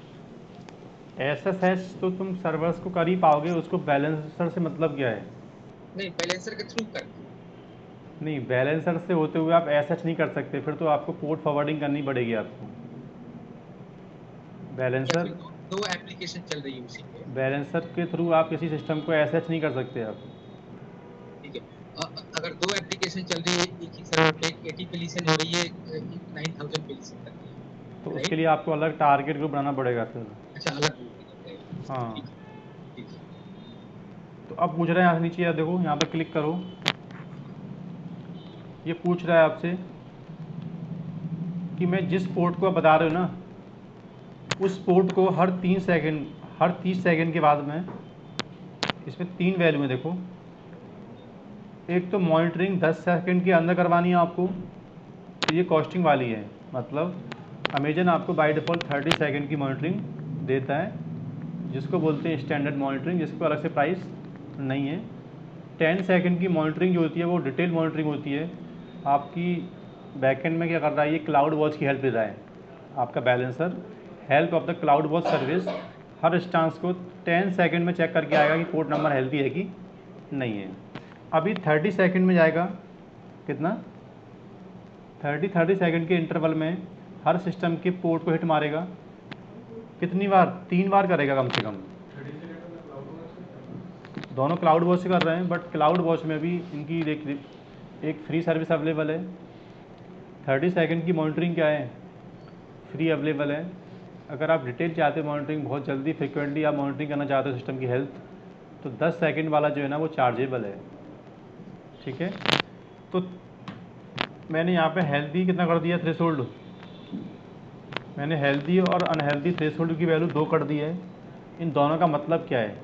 एसएसएच तो तुम सर्वर्स को कर ही पाओगे, उसको बैलेंसर से मतलब क्या है। नहीं, बैलेंसर के थ्रू करना है। नहीं, बैलेंसर से होते हुए आप एसएच नहीं कर सकते, फिर तो आपको पोर्ट फॉरवर्डिंग करनी पड़ेगी आपको। या फिर बैलेंसर, दो एप्लीकेशन चल रही है उसी पे। बैलेंसर के थ्रू आप किसी सिस्टम को एसएच नहीं कर सकते आप। ठीक है। अगर दो एप्लीकेशन चल रही है एक ही सर्वर पे, 80 पे लिसन हो रही है, 9000 पे लिसन कर रही तो है, उसके राइट? लिए आपको अलग टारगेट ग्रुप बनाना पड़ेगा फिर। अच्छा, अलग ग्रुप देना पड़ेगा। हाँ, ठीक है, ठीक है। तो अब पूछ रहे हैं यहाँ से नीचे, यार देखो यहाँ पे क्लिक करो, ये पूछ रहा है आपसे कि मैं जिस पोर्ट को आप बता रहे हो ना, उस पोर्ट को हर 3 सेकंड, हर 30 सेकंड के बाद में, इसमें 3 वैल्यू है देखो। एक तो मॉनिटरिंग 10 सेकंड के अंदर करवानी है आपको, तो ये कॉस्टिंग वाली है, मतलब अमेजन आपको बाय डिफ़ॉल्ट 30 सेकंड की मॉनिटरिंग देता है, जिसको बोलते हैं स्टैंडर्ड मॉनिटरिंग, जिसको अलग से प्राइस नहीं है। 10 सेकंड की मॉनिटरिंग जो होती है वो डिटेल मॉनिटरिंग होती है। आपकी बैकएंड में क्या कर रहा है, ये क्लाउड वॉच की हेल्प ले रहा है आपका balancer. Help of the cloud watch service her instance को 10 सेकंड में चेक करके आएगा कि पोर्ट नंबर हेल्दी है कि नहीं है। अभी 30 सेकंड में जाएगा, कितना, 30 सेकंड के इंटरवल में हर सिस्टम के पोर्ट को हिट मारेगा। कितनी बार, 3 बार करेगा कम से कम। 30 सेकंड में क्लाउड वॉच से करना। दोनों क्लाउड वॉच से कर रहे हैं, बट क्लाउड वॉच में भी इनकी एक फ्री सर्विस अवेलेबल है। 30 सेकंड की मॉनिटरिंग क्या है, फ्री अवेलेबल है। अगर आप डिटेल चाहते हो मॉनिटरिंग, बहुत जल्दी फ्रिक्वेंटली आप मॉनिटरिंग करना चाहते हो सिस्टम की हेल्थ, तो 10 सेकंड वाला जो है ना वो चार्जेबल है, ठीक है। तो मैंने यहाँ पे हेल्दी कितना कर दिया थ्रेशोल्ड, मैंने हेल्दी और अनहेल्दी थ्रेशोल्ड की वैल्यू 2 कर दी है। इन दोनों का मतलब क्या है,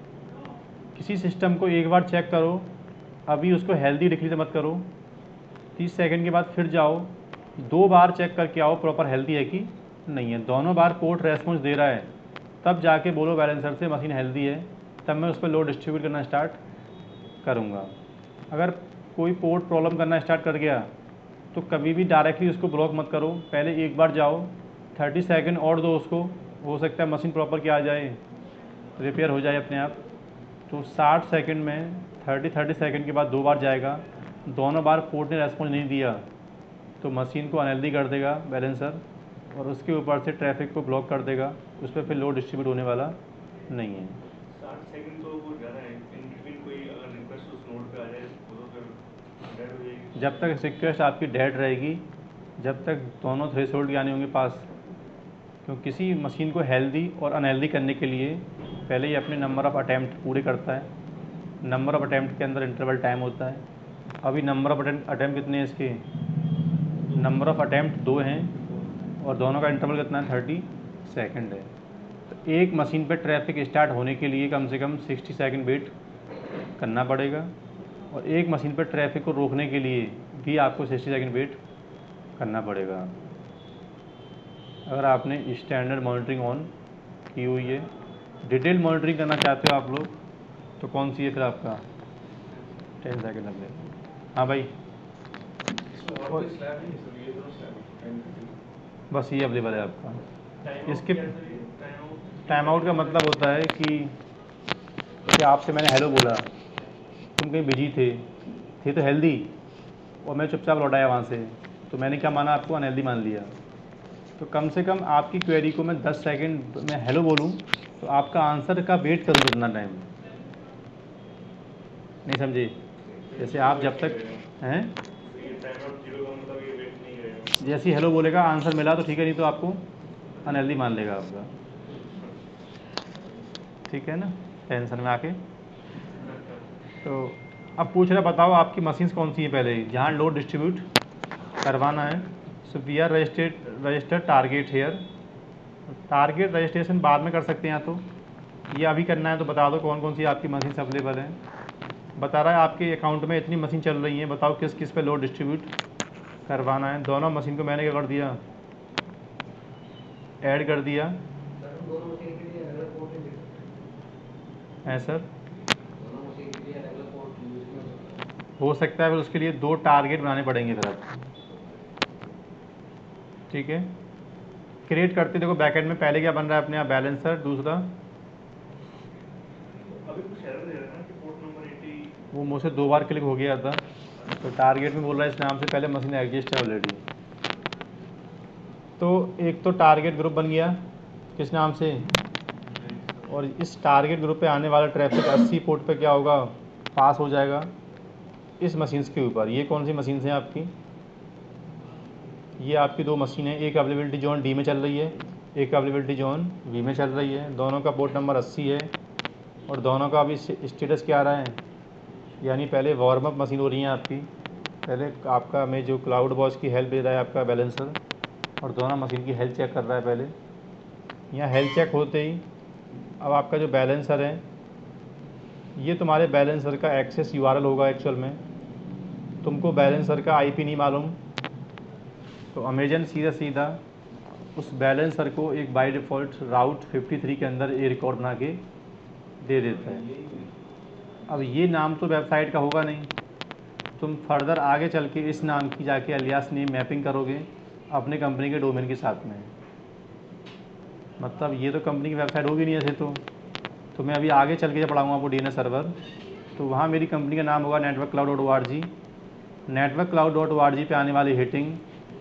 किसी सिस्टम को एक बार चेक करो, अभी उसको हेल्दी डिक्लेयर मत करो, 30 सेकंड के बाद फिर जाओ, 2 बार चेक करके आओ प्रॉपर हेल्दी है कि नहीं है। दोनों बार पोर्ट रेस्पॉन्स दे रहा है, तब जाके बोलो बैलेंसर से मशीन हेल्दी है, तब मैं उस पर लोड डिस्ट्रीब्यूट करना स्टार्ट करूँगा। अगर कोई पोर्ट प्रॉब्लम करना स्टार्ट कर गया तो कभी भी डायरेक्टली उसको ब्लॉक मत करो, पहले एक बार जाओ, 30 सेकंड और दो उसको, हो सकता है मशीन प्रॉपर क्या आ जाए, रिपेयर हो जाए अपने आप। तो 60 सेकंड में 30 सेकंड के बाद 2 बार जाएगा, दोनों बार पोर्ट ने रेस्पॉन्स नहीं दिया तो मशीन को अनहेल्दी कर देगा बैलेंसर, और उसके ऊपर से ट्रैफिक को ब्लॉक कर देगा, उस पर फिर लोड डिस्ट्रीब्यूट होने वाला नहीं है। 60 सेकंड तो वो ज़्यादा है, इन बिटवीन कोई अगर रिक्वेस्ट उस नोड पे आ जाए वो तो फिर डेड हो जाएगी। जब तक रिक्वेस्ट आपकी डेड रहेगी, जब तक दोनों थ्रेशोल्ड यानी होंगे पास, क्योंकि किसी मशीन को हेल्दी और अनहेल्दी करने के लिए पहले ही अपने नंबर ऑफ़ अटैम्प्ट पूरे करता है। नंबर ऑफ़ अटैम्प्ट के अंदर इंटरवल टाइम होता है। अभी नंबर ऑफ़ अटैम्प्ट कितने हैं इसके, नंबर ऑफ़ अटैम्प्ट 2 हैं, और दोनों का इंटरवल कितना है, 30 सेकंड है। तो एक मशीन पे ट्रैफिक स्टार्ट होने के लिए कम से कम 60 सेकंड वेट करना पड़ेगा, और एक मशीन पर ट्रैफिक को रोकने के लिए भी आपको 60 सेकंड वेट करना पड़ेगा। अगर आपने स्टैंडर्ड मॉनिटरिंग ऑन की हुई है, डिटेल मॉनिटरिंग करना चाहते हो आप लोग, तो कौन सी है फिर आपका 10 सेकंड अवेलेबल। हाँ भाई, इसमें और कोई स्लैब नहीं है, सिर्फ ये दोनों स्लैब है 10 30। बस ये अवेलेबल है आपका। इसके टाइम आउट का मतलब होता है कि आपसे मैंने हेलो बोला, तुम कहीं बिजी थे तो हेल्दी, और मैं चुपचाप लौटाया वहाँ से, तो मैंने क्या माना, आपको अनहेल्दी मान लिया। तो कम से कम आपकी क्वेरी को मैं 10 सेकंड में हेलो बोलूँ तो आपका आंसर का वेट करूँ कितना टाइम, नहीं समझे? जैसे आप जब तक हैं जैसे ही हेलो बोलेगा आंसर मिला तो ठीक है, नहीं तो आपको अनहेल्दी मान लेगा आपका, ठीक है ना, टेंशन में आके। तो अब पूछ रहा, बताओ आपकी मशीन्स कौन सी है पहले जहाँ लोड डिस्ट्रीब्यूट करवाना है। So we are registered target here. Target registration बाद में कर सकते हैं, या तो ये अभी करना है तो बता दो कौन कौन सी आपकी मशीन अवेलेबल हैं। बता रहा है आपके अकाउंट में इतनी मशीन चल रही हैं, बताओ किस किस पे लोड डिस्ट्रीब्यूट करवाना है। दोनों मशीन को मैंने क्या कर दिया, ऐड कर दिया है सर। हो सकता है फिर उसके लिए 2 टारगेट बनाने पड़ेंगे फिर आपको, ठीक है। क्रिएट करते देखो बैकएंड में पहले क्या बन रहा है अपने यहाँ, बैलेंसर, दूसरा अभी कुछ एरर दे रहा है ना कि पोर्ट नंबर 80। वो मुझसे 2 बार क्लिक हो गया था, तो टारगेट में बोल रहा है इस नाम से पहले मशीन एग्जिस्ट है ऑलरेडी। तो एक तो टारगेट ग्रुप बन गया किस नाम से, और इस टारगेट ग्रुप पे आने वाला ट्रैफिक 80 पोर्ट पे क्या होगा, पास हो जाएगा इस मशीन्स के ऊपर। ये कौन सी मशीन्स हैं आपकी, ये आपकी 2 मशीन है, एक अवेलेबिलिटी जोन डी में चल रही है, एक अवेलेबिलिटी जोन वी में चल रही है। दोनों का पोर्ट नंबर 80 है और दोनों का अभी स्टेटस क्या आ रहा है, यानी पहले वार्म अप मशीन हो रही है आपकी, पहले आपका में जो क्लाउड बॉस की हेल्प दे रहा है आपका बैलेंसर, और दोनों मशीन की हेल्थ चेक कर रहा है पहले। यहाँ हेल्थ चेक होते ही अब आपका जो बैलेंसर है, ये तुम्हारे बैलेंसर का एक्सेस यूआरएल होगा एक्चुअल में। तुमको बैलेंसर का आईपी नहीं मालूम, तो अमेजन सीधा सीधा उस बैलेंसर को एक बाय डिफ़ॉल्ट राउट 53 के अंदर ये रिकॉर्ड बना के दे देता है। अब ये नाम तो वेबसाइट का होगा नहीं, तुम फर्दर आगे चल के इस नाम की जाके अलियास नेम मैपिंग करोगे अपने कंपनी के डोमेन के साथ में। मतलब ये तो कंपनी की वेबसाइट होगी नहीं ऐसे तो मैं अभी आगे चल के जब पढ़ाऊँगा आपको डीएनएस सर्वर, तो वहाँ मेरी कंपनी का नाम होगा network cloud dot ORG। Network cloud dot ORG पे आने वाली हिटिंग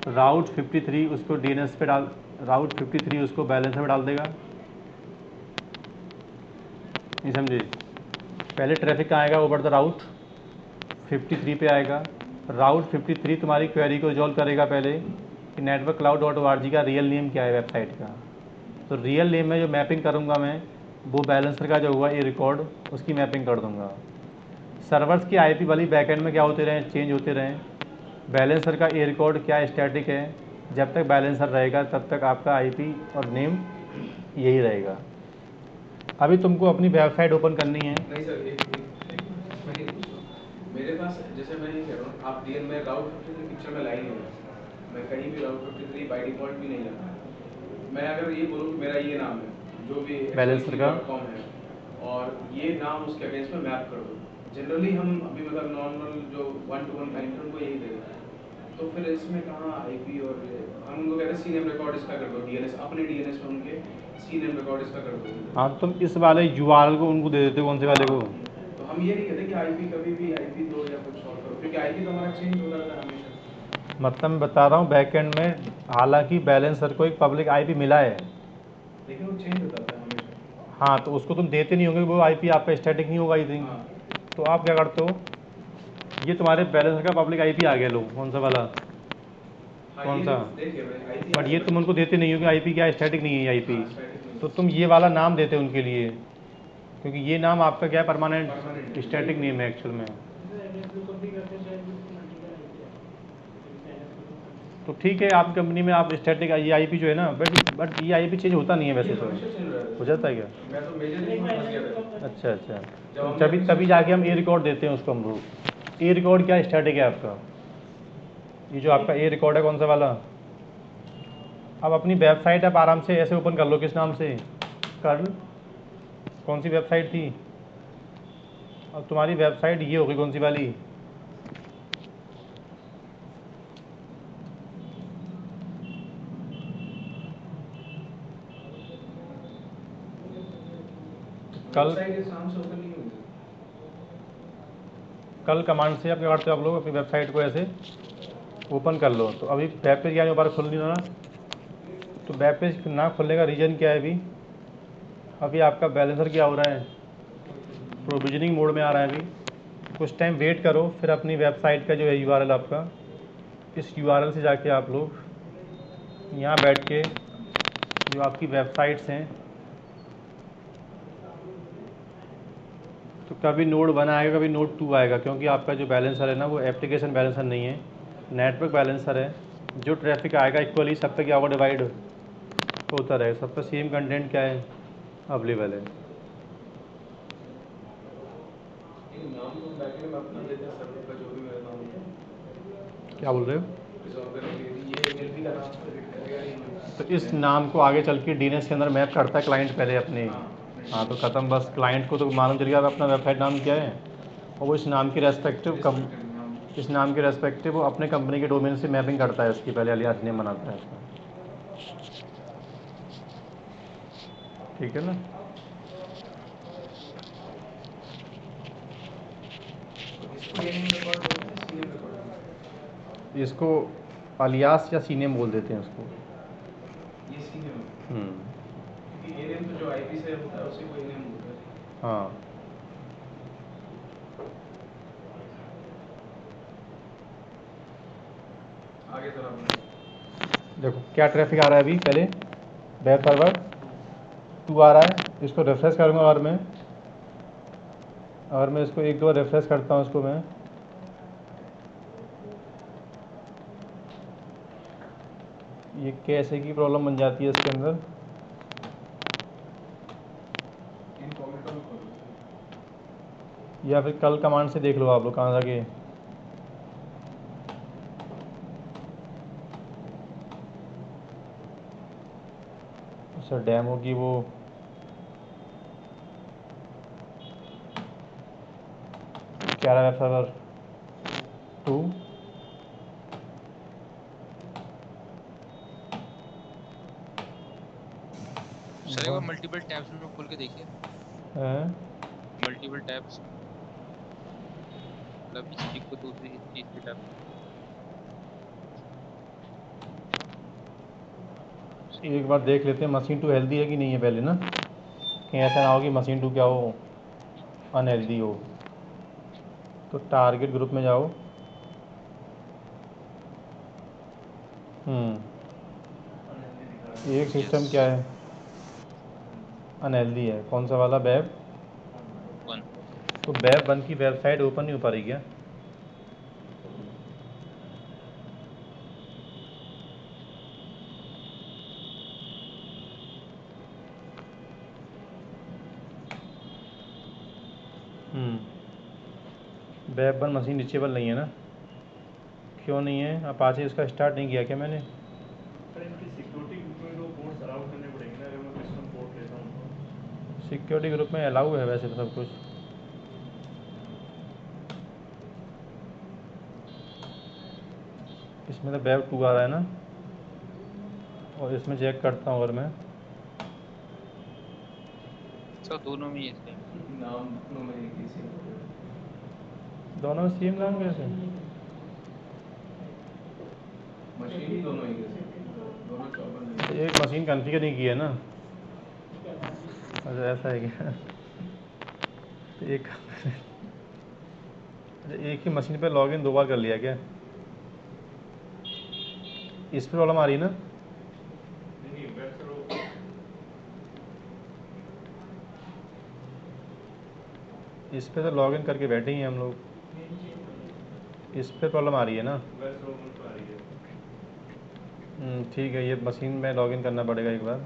राउट 53 उसको डीएनएस पे डाल, राउट 53 उसको बैलेंसर पे डाल देगा, नहीं समझे? पहले ट्रैफिक कहाँ आएगा, ओवर द राउट 53 पे आएगा। राउट 53 तुम्हारी क्वेरी को रिजॉल्व करेगा पहले कि नेटवर्क क्लाउड डॉट ORG का रियल नेम क्या है वेबसाइट का। तो रियल नेम में जो मैपिंग करूँगा मैं, वो बैलेंसर का जो हुआ ये रिकॉर्ड उसकी मैपिंग कर दूँगा। सर्वर्स की आईपी वाली बैकएंड में क्या होते रहें, चेंज होते रहें। बैलेंसर का ए रिकॉर्ड क्या स्टैटिक है, जब तक बैलेंसर रहेगा तब तक आपका आईपी और नेम यही रहेगा। अभी तुमको अपनी वेबसाइट ओपन करनी है। नहीं सर, मैं ये पूछ रहा हूँ, मेरे पास जैसे मैं ये कह रहा हूँ, आप डीएन में राउट 53 पिक्चर में ला ही नहीं रहे, मैं कहीं भी राउट 53 बाय डिफॉल्ट भी नहीं लाता। मैं अगर ये बोलूँ कि मेरा ये नाम है जो भी बैलेंसर का .com है और ये नाम उसके अगेंस्ट में मैप कर दो, जनरली हम अभी मतलब नॉर्मल जो 1-to-1 क्लाइंट उनको यही दे देते हैं। तो फिर इसमें कहाँ आईपी, और हम उनको कहते हैं सी नेम रिकॉर्ड इसका कर दो, डीएनएस अपने डीएनएस में उनके सी नेम रिकॉर्ड इसका कर दो। हाँ, तुम इस वाले यूआरएल को उनको दे देते हो, कौन से वाले को? तो हम ये नहीं कहते कि आईपी कभी भी आईपी दो या कुछ और करो, क्योंकि आईपी तो हमारा चेंज होता रहता है हमेशा। मतलब मैं बता रहा हूँ बैकएंड में हालांकि बैलेंसर को एक पब्लिक आईपी मिला है, लेकिन वो चेंज होता रहता है हमेशा। हाँ, तो उसको तुम देते नहीं होंगे, वो आईपी आपका स्टैटिक नहीं होगा आई थिंक। हाँ तो आप क्या करते हो, ये तुम्हारे बैलेंसर का पब्लिक आईपी आ गया, लो कौन सा वाला, हाँ, कौन ये सा? देखिए भाई आईपी बट ये तुम उनको देते नहीं हो कि आईपी क्या स्टैटिक नहीं है आईपी, स्टैटिक नहीं तो तुम ये वाला नाम देते हो उनके लिए, क्योंकि ये नाम आपका क्या है, परमानेंट परमानेंट स्टैटिक नेम है एक्चुअल में। तो ठीक है, आपकी कंपनी में आप स्टैटिक ये आईपी जो है ना, बट ये आईपी चेंज होता नहीं है वैसे ये तो। हमेशा चेंज रहा हो है। जाता है क्या? मैं तो मेजर इसमें फंस गया था। अच्छा अच्छा, जब तो हमने तभी अपनी तभी switch जाके हम की- ए रिकॉर्ड देते हैं उसको हम लोग। ए रिकॉर्ड क्या स्टैटिक है आपका, ये जो आपका ए रिकॉर्ड है कौन सा वाला। अब अपनी वेबसाइट आप आराम से ऐसे ओपन कर लो, किस नाम से, कर्ल, कौन सी वेबसाइट थी, अब तुम्हारी वेबसाइट ये होगी कौन सी वाली, कल वेबसाइट इस नाम से ओपन नहीं हुई। कल कमांड से आप क्या करते हो, आप लोग अपनी वेबसाइट को ऐसे ओपन कर लो। तो अभी वेब पेज क्या दोबारा खुल नहीं रहा, तो वेब पेज ना खुलने का रीज़न क्या है? अभी आपका बैलेंसर क्या हो रहा है, प्रोविजनिंग मोड में आ रहा है। अभी कुछ टाइम वेट करो, फिर अपनी वेबसाइट का जो है यूआरएल आपका, इस यूआरएल से जाके आप लोग यहाँ बैठ के जो आपकी वेबसाइट्स हैं, तो कभी नोड 1 आएगा, कभी नोड 2 आएगा, क्योंकि आपका जो बैलेंसर है ना वो एप्लीकेशन बैलेंसर नहीं है, नेटवर्क बैलेंसर है। जो ट्रैफिक आएगा इक्वली सब पे क्या होगा, डिवाइड होता रहेगा, सब पे सेम कंटेंट क्या है, अवेलेबल है। एक नाम तो बैकएंड में अपना देते हैं सर्वर का, जो भी मेरा नाम है क्या बोल रहे हो? रिजॉल्व करने के लिए, ये एलपी का नाम प्रिडिक्ट करेगा नहीं जो तो इस नाम को आगे चल के डीएनएस के अंदर मैप करता है क्लाइंट पहले अपने। हाँ अपने हाँ, तो ख़त्म, बस क्लाइंट को तो मालूम चल गया अपना वेबसाइट नाम क्या है, और वो इस नाम के रेस्पेक्टिव नाम। इस नाम के रेस्पेक्टिव वो अपने कंपनी के डोमेन से मैपिंग करता है, उसकी पहले अलियास नेम बनाता है उसका। ठीक है ना? तो इसको ये नेम रिकॉर्ड बोलते हैं, सी नेम रिकॉर्ड बोलते हैं। इसको अलियास या सीनेम बोल देते हैं उसको। ये सी नेम है, हम्म, क्योंकि ए नेम तो जो आईपी से होता है उसी को ए नेम बोलते हैं। हाँ। आगे जरा बताओ। देखो क्या ट्रैफिक आ रहा है अभी, पहले वेब सर्वर 2 आ रहा है, इसको रिफ्रेश करूँगा, और मैं इसको एक दो बार रिफ्रेश करता हूँ इसको मैं, ये कैसे की प्रॉब्लम बन जाती है इसके अंदर। इनकॉग्निटो में खोलो। या फिर कल कमांड से देख लो आप लोग कहाँ जाके। सर डैमो की वो क्या रहा है, सर्वर 2। सर एक बार मल्टीपल टैब्स में खोल के देखिए, मल्टीपल टैब्स, मतलब इस चीज को दूसरी इस चीज के टैब। एक बार देख लेते हैं मशीन 2 हेल्दी है कि नहीं है पहले ना, कहीं ऐसा ना हो कि मशीन 2 क्या हो, अनहेल्दी हो। तो टारगेट ग्रुप में जाओ। एक सिस्टम क्या है, अनहेल्दी है, कौन सा वाला, वेब 1। तो वेब 1 की वेबसाइट ओपन नहीं हो पा रही क्या? वेब 1 मशीन रीचेबल नहीं है ना, क्यों नहीं है? अपाचे इसका स्टार्ट नहीं किया क्या मैंने? सर इनकी सिक्योरिटी ग्रुप में तो पोर्ट्स अलाउ करने पड़ेंगे ना, अगर मैं कस्टम पोर्ट लेता हूँ तो। सिक्योरिटी ग्रुप में अलाउ है वैसे तो सब कुछ। इसमें तो वेब 2 आ रहा है ना, और इसमें चेक करता हूँ अगर मैं, सर दोनों में ये सेम। नाम दोनों में एक ही सेम हो गया। दोनों में सेम नाम कैसे? मशीन ही दोनों एक जैसे, दोनों 54 नहीं। एक मशीन कॉन्फ़िगर नहीं की है ना, अच्छा ऐसा है क्या? तो एक ही मशीन पे लॉगिन 2 बार कर लिया क्या? इस पर प्रॉब्लम आ रही है ना? नहीं वेब सर्वर इस पे तो लॉगिन करके बैठे ही हैं हम लोग, इस पे प्रॉब्लम आ रही है ना? वेब सर्वर पर आ रही है। ठीक है, ये मशीन में लॉगिन करना पड़ेगा एक बार।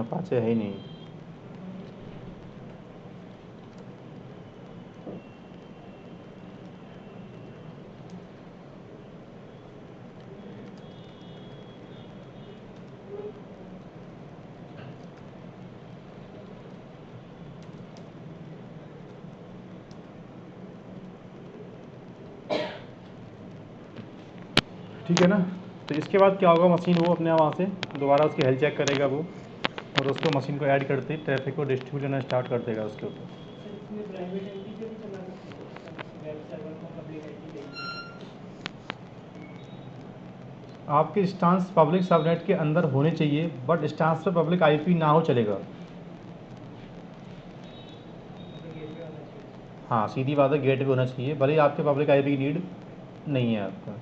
अपाचे है ही नहीं। ठीक है ना। तो इसके बाद क्या होगा, मशीन वो अपने वहाँ से दोबारा उसकी हेल्थ चेक करेगा वो, और उसको मशीन को ऐड करते ही ट्रैफिक को डिस्ट्रीब्यूट करना स्टार्ट कर देगा उसके ऊपर। आपके इंस्टांस पब्लिक सबनेट के अंदर होने चाहिए, बट इंस्टांस पे पब्लिक आईपी ना हो चलेगा। हाँ, सीधी बात है, गेट पे होना चाहिए, भले ही आपके पब्लिक आईपी की नीड नहीं है आपका,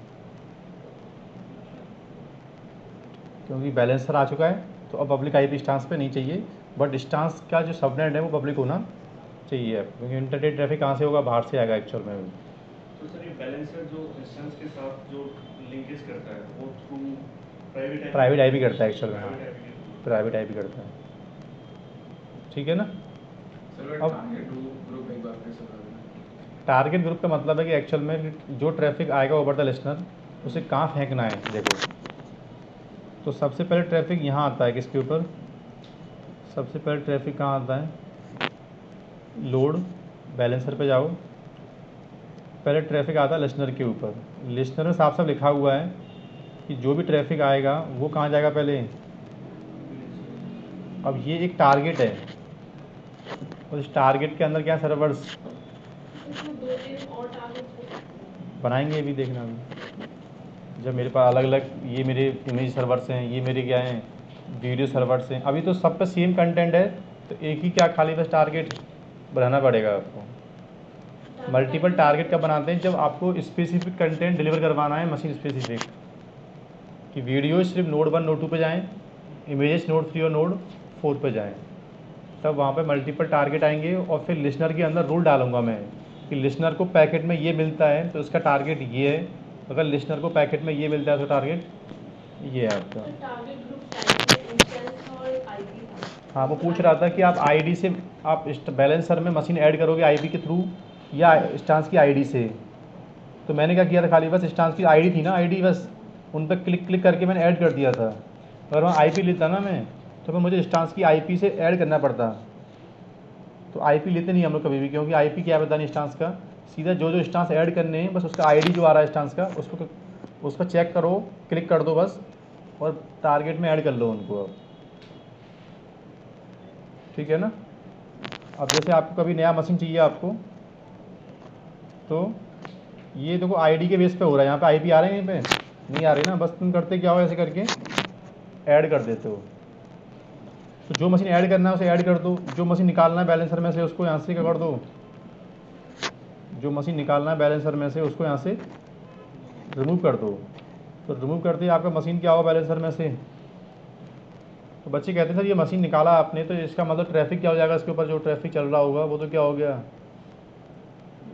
क्योंकि बैलेंसर आ चुका है। तो अब पब्लिक आईपी इंस्टांस पे नहीं चाहिए, बट इंस्टांस का जो सबनेट है वो पब्लिक होना चाहिए आपको, क्योंकि इंटरनेट ट्रैफिक कहाँ से होगा, बाहर से आएगा एक्चुअल में। तो सर ये बैलेंसर जो इंस्टेंस के साथ जो लिंकेज करता है वो थ्रू प्राइवेट आईपी करता है एक्चुअल में, हाँ, प्राइवेट आईपी प्राइवेट आईपी करता है। ठीक है ना। सर्वर अब टारगेट ग्रुप एक बार फिर से बता देना। टारगेट ग्रुप का मतलब है कि एक्चुअल में जो ट्रैफिक आएगा ओवर द लिसनर, उसे कहाँ फेंकना है। देखो, तो सबसे पहले ट्रैफिक यहाँ आता है, किसके ऊपर, सबसे पहले ट्रैफिक कहाँ आता है, लोड बैलेंसर पे जाओ, पहले ट्रैफिक आता है लिसनर के ऊपर। लिसनर में साफ साफ लिखा हुआ है कि जो भी ट्रैफिक आएगा वो कहाँ जाएगा पहले। अब ये एक टारगेट है, और इस टारगेट के अंदर क्या सर्वर्स बनाएंगे, भी देखना अभी जब मेरे पास अलग अलग ये मेरे इमेज सर्वर्स हैं, ये मेरे क्या हैं, वीडियो सर्वर्स हैं। अभी तो सब पे सेम कंटेंट है, तो एक ही क्या खाली बस टारगेट बनाना पड़ेगा आपको। मल्टीपल टारगेट कब बनाते हैं, जब आपको स्पेसिफिक कंटेंट डिलीवर करवाना है, मशीन स्पेसिफिक, कि वीडियो सिर्फ नोड 1 नोड 2 पे जाएँ, इमेजेस नोड 3 और नोड 4 पे जाएँ, तब वहाँ पे मल्टीपल टारगेट आएंगे। और फिर लिसनर के अंदर रूल डालूंगा मैं कि लिसनर को पैकेट में ये मिलता है तो इसका टारगेट ये है, अगर लिसनर को पैकेट में ये मिलता है तो टारगेट ये है आपका। हाँ, वो पूछ रहा था कि आप आईडी से, आप बैलेंसर में मशीन ऐड करोगे आईपी के थ्रू या इंस्टांस की आईडी से। तो मैंने क्या किया था, खाली बस इंस्टांस की आईडी थी ना, आईडी बस उन पर क्लिक क्लिक करके मैंने ऐड कर दिया था। अगर वहाँ आईपी लेता ना मैं, तो फिर मुझे इंस्टांस की आईपी से ऐड करना पड़ता। तो आईपी लेते नहीं हम लोग कभी भी, क्योंकि आईपी क्या पता नहीं इंस्टांस का, सीधा जो जो इंस्टांस ऐड करने हैं बस उसका आईडी जो आ रहा है इंस्टांस का, उसको उस पर चेक करो, क्लिक कर दो बस, और टारगेट में ऐड कर लो उनको अब। ठीक है ना। अब जैसे आपको कभी नया मशीन चाहिए आपको, तो ये देखो आईडी के बेस पे हो रहा है, यहाँ पे आईपी आ रहे हैं, यहीं पे नहीं आ रहे ना, बस तुम करते क्या हो, ऐसे करके ऐड कर देते हो। तो जो मशीन ऐड करना है उसे ऐड कर दो, जो मशीन निकालना है बैलेंसर में से उसको यहाँ से क्या कर दो, जो मशीन निकालना है बैलेंसर में से उसको यहाँ से रिमूव कर दो। तो रिमूव करते ही आपका मशीन क्या होगा बैलेंसर में से। तो बच्चे कहते हैं सर ये मशीन निकाला आपने, तो इसका मतलब ट्रैफिक क्या हो जाएगा इसके ऊपर, जो ट्रैफिक चल रहा होगा वो तो क्या हो गया,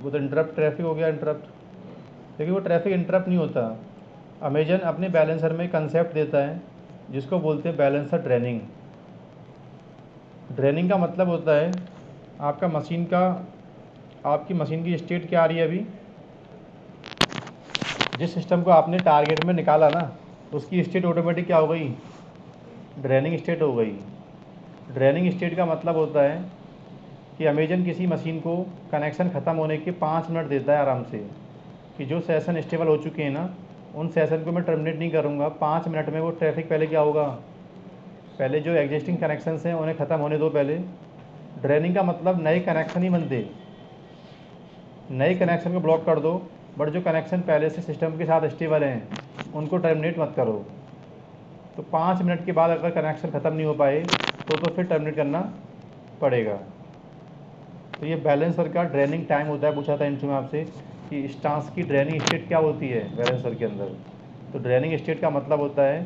वो तो इंटरप्ट ट्रैफिक हो गया, इंटरप्ट। लेकिन वो ट्रैफिक इंटरप्ट नहीं होता। अमेजन अपने बैलेंसर में कंसेप्ट देता है जिसको बोलते हैं बैलेंसर ड्रेनिंग। ड्रेनिंग का मतलब होता है आपका मशीन का, आपकी मशीन की स्टेट क्या आ रही है अभी, जिस सिस्टम को आपने टारगेट में निकाला ना, उसकी स्टेट ऑटोमेटिक क्या हो गई, ड्रेनिंग स्टेट हो गई। ड्रेनिंग स्टेट का मतलब होता है कि अमेजन किसी मशीन को कनेक्शन ख़त्म होने के 5 मिनट देता है आराम से, कि जो सेशन स्टेबल हो चुके हैं ना, उन सेशन को मैं टर्मिनेट नहीं करूँगा, 5 मिनट में वो ट्रैफिक पहले क्या होगा, पहले जो एग्जिस्टिंग कनेक्शंस हैं उन्हें ख़त्म होने दो पहले। ड्रेनिंग का मतलब नए कनेक्शन ही बनते, नए कनेक्शन को ब्लॉक कर दो, बट जो कनेक्शन पहले से सिस्टम के साथ स्टेबल हैं उनको टर्मिनेट मत करो। तो 5 मिनट के बाद अगर कनेक्शन ख़त्म नहीं हो पाए तो फिर टर्मिनेट करना पड़ेगा। तो ये बैलेंसर का ड्रेनिंग टाइम होता है। पूछा था इंटरव्यू में आपसे कि इंस्टांस की ड्रेनिंग स्टेट क्या होती है बैलेंसर के अंदर। तो ड्रेनिंग स्टेट का मतलब होता है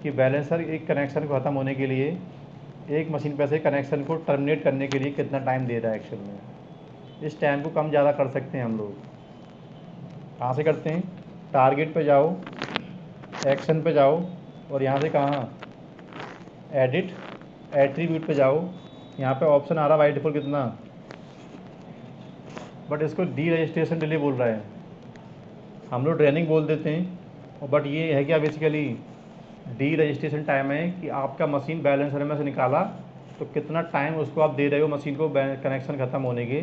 कि बैलेंसर एक कनेक्शन को ख़त्म होने के लिए, एक मशीन पर से कनेक्शन को टर्मिनेट करने के लिए कितना टाइम दे रहा है एक्चुअल में। इस टाइम को कम ज़्यादा कर सकते हैं हम लोग। कहाँ से करते हैं, टारगेट पे जाओ, एक्शन पे जाओ, और यहाँ से कहाँ, एडिट एट्रीब्यूट पे जाओ, यहाँ पे ऑप्शन आ रहा है बाई डिफॉल्ट कितना, बट इसको डी रजिस्ट्रेशन डिले बोल रहा है। हम लोग ट्रेनिंग बोल देते हैं, और बट ये है क्या बेसिकली डी रजिस्ट्रेशन टाइम है कि आपका मशीन बैलेंसर में से निकाला तो कितना टाइम उसको आप दे रहे हो मशीन को कनेक्शन ख़त्म होने के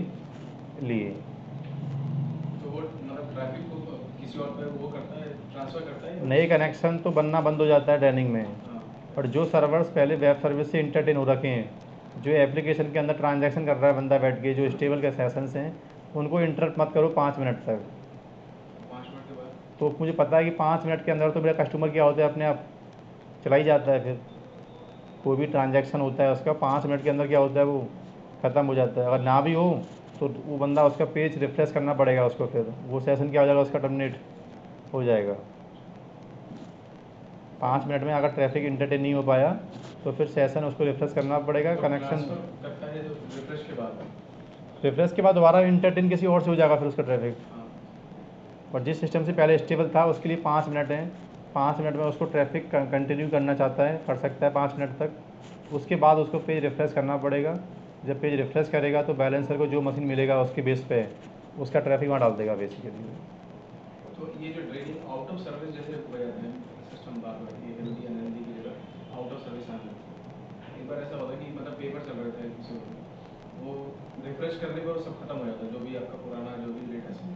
लिए। तो वो मतलब ट्रैफिक को किसी और पे वो करता है, ट्रांसफर करता है या नए कनेक्शन तो बनना बंद हो जाता है ट्रेनिंग में, हाँ। और जो सर्वर्स पहले वेब सर्विस से इंटरटेन हो रखे हैं, जो एप्लीकेशन के अंदर ट्रांजैक्शन कर रहा है बंदा बैठ के, जो स्टेबल के सेशंस हैं, उनको इंटरप्ट मत करो 5 मिनट तक। 5 मिनट के बाद तो मुझे पता है कि 5 मिनट के अंदर तो मेरा कस्टमर क्या होता है अपने आप चला ही जाता है, फिर कोई भी ट्रांजैक्शन होता है उसका 5 मिनट के अंदर क्या होता है वो ख़त्म हो जाता है। अगर ना भी हो तो वो बंदा उसका पेज रिफ्रेश करना पड़ेगा उसको, फिर वो सेशन क्या हो जाएगा उसका टर्मिनेट हो जाएगा। 5 मिनट में अगर ट्रैफिक इंटरटेन नहीं हो पाया तो फिर सेशन उसको रिफ्रेश करना पड़ेगा, तो कनेक्शन ट्रांसफर करता है जो रिफ्रेश के बाद। रिफ्रेश के बाद दोबारा इंटरटेन किसी और से हो जाएगा फिर उसका ट्रैफिक। हाँ। और जिस सिस्टम से पहले स्टेबल था उसके लिए 5 मिनट है, 5 मिनट में उसको ट्रैफिक कंटिन्यू करना चाहता है कर सकता है 5 मिनट तक, उसके बाद उसको पेज रिफ्रेश करना पड़ेगा। जब पेज रिफ्रेश करेगा तो बैलेंसर को जो मशीन मिलेगा उसके बेस पे उसका ट्रैफिक वहाँ डाल देगा बेसिकली। तो ये जो ड्रेनिंग आउट ऑफ सर्विस जैसे हो जाते हैं सिस्टम बार बार ये एलडी एनएलडी की जगह आउट ऑफ सर्विस आने लगती है। एक बार ऐसा होता है कि मतलब पेपर चल रहे थे किसी और में, वो रिफ्रेश करने पर सब खत्म हो जाता है जो भी आपका पुराना जो भी लेटेस्ट है।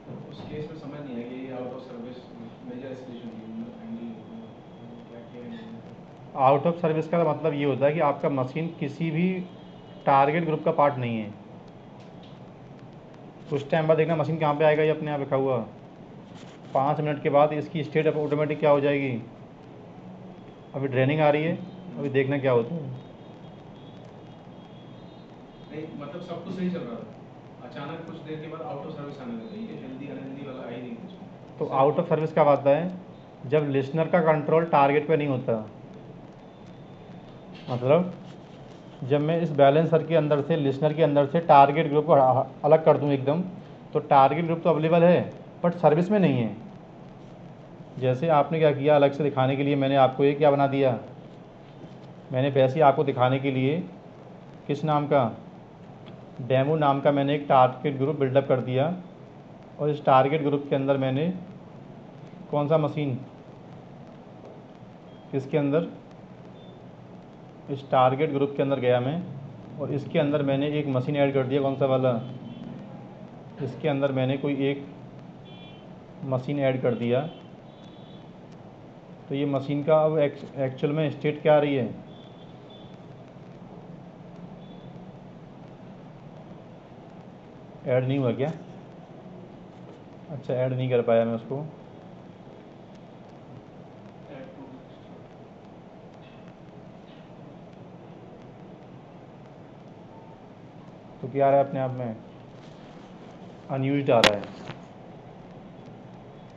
तो उस केस में समझ नहीं आएगा ये out of service major escalation क्या किया। आउट ऑफ सर्विस का मतलब ये होता है कि आपका मशीन किसी भी टारगेट ग्रुप का पार्ट नहीं है। कुछ टाइम बाद देखना मशीन कहाँ पे आएगा ये अपने आप लिखा हुआ, 5 मिनट के बाद इसकी स्टेट ऑटोमेटिक क्या हो जाएगी। अभी ड्रेनिंग आ रही है, अभी देखना क्या होता है। नहीं मतलब सब कुछ सही चल रहा था, अचानक कुछ देर के बाद आउट ऑफ सर्विस आने लगा, ये हेल्दी अनहेल्दी वाला आई नहीं कुछ। तो आउट ऑफ सर्विस कब आता है, जब लिसनर का कंट्रोल टारगेट पे नहीं होता। मतलब जब मैं इस बैलेंसर के अंदर से लिसनर के अंदर से टारगेट ग्रुप को अलग कर दूं एकदम, तो टारगेट ग्रुप तो अवेलेबल है बट सर्विस में नहीं है। जैसे आपने क्या किया, अलग से दिखाने के लिए मैंने आपको ये क्या बना दिया, मैंने वैसे ही आपको दिखाने के लिए किस नाम का, डेमो नाम का मैंने एक टारगेट ग्रुप बिल्डअप कर दिया, और इस टारगेट ग्रुप के अंदर मैंने कौन सा मशीन, इसके अंदर इस टारगेट ग्रुप के अंदर गया मैं, और इसके अंदर मैंने एक मशीन ऐड कर दिया, कौन सा वाला, इसके अंदर मैंने कोई एक मशीन ऐड कर दिया। तो ये मशीन का अब एक्चुअल में स्टेट क्या आ रही है, ऐड नहीं हुआ क्या, अच्छा ऐड नहीं कर पाया मैं उसको। तो क्या आ रहा है अपने आप में, अनयूज्ड आ रहा है।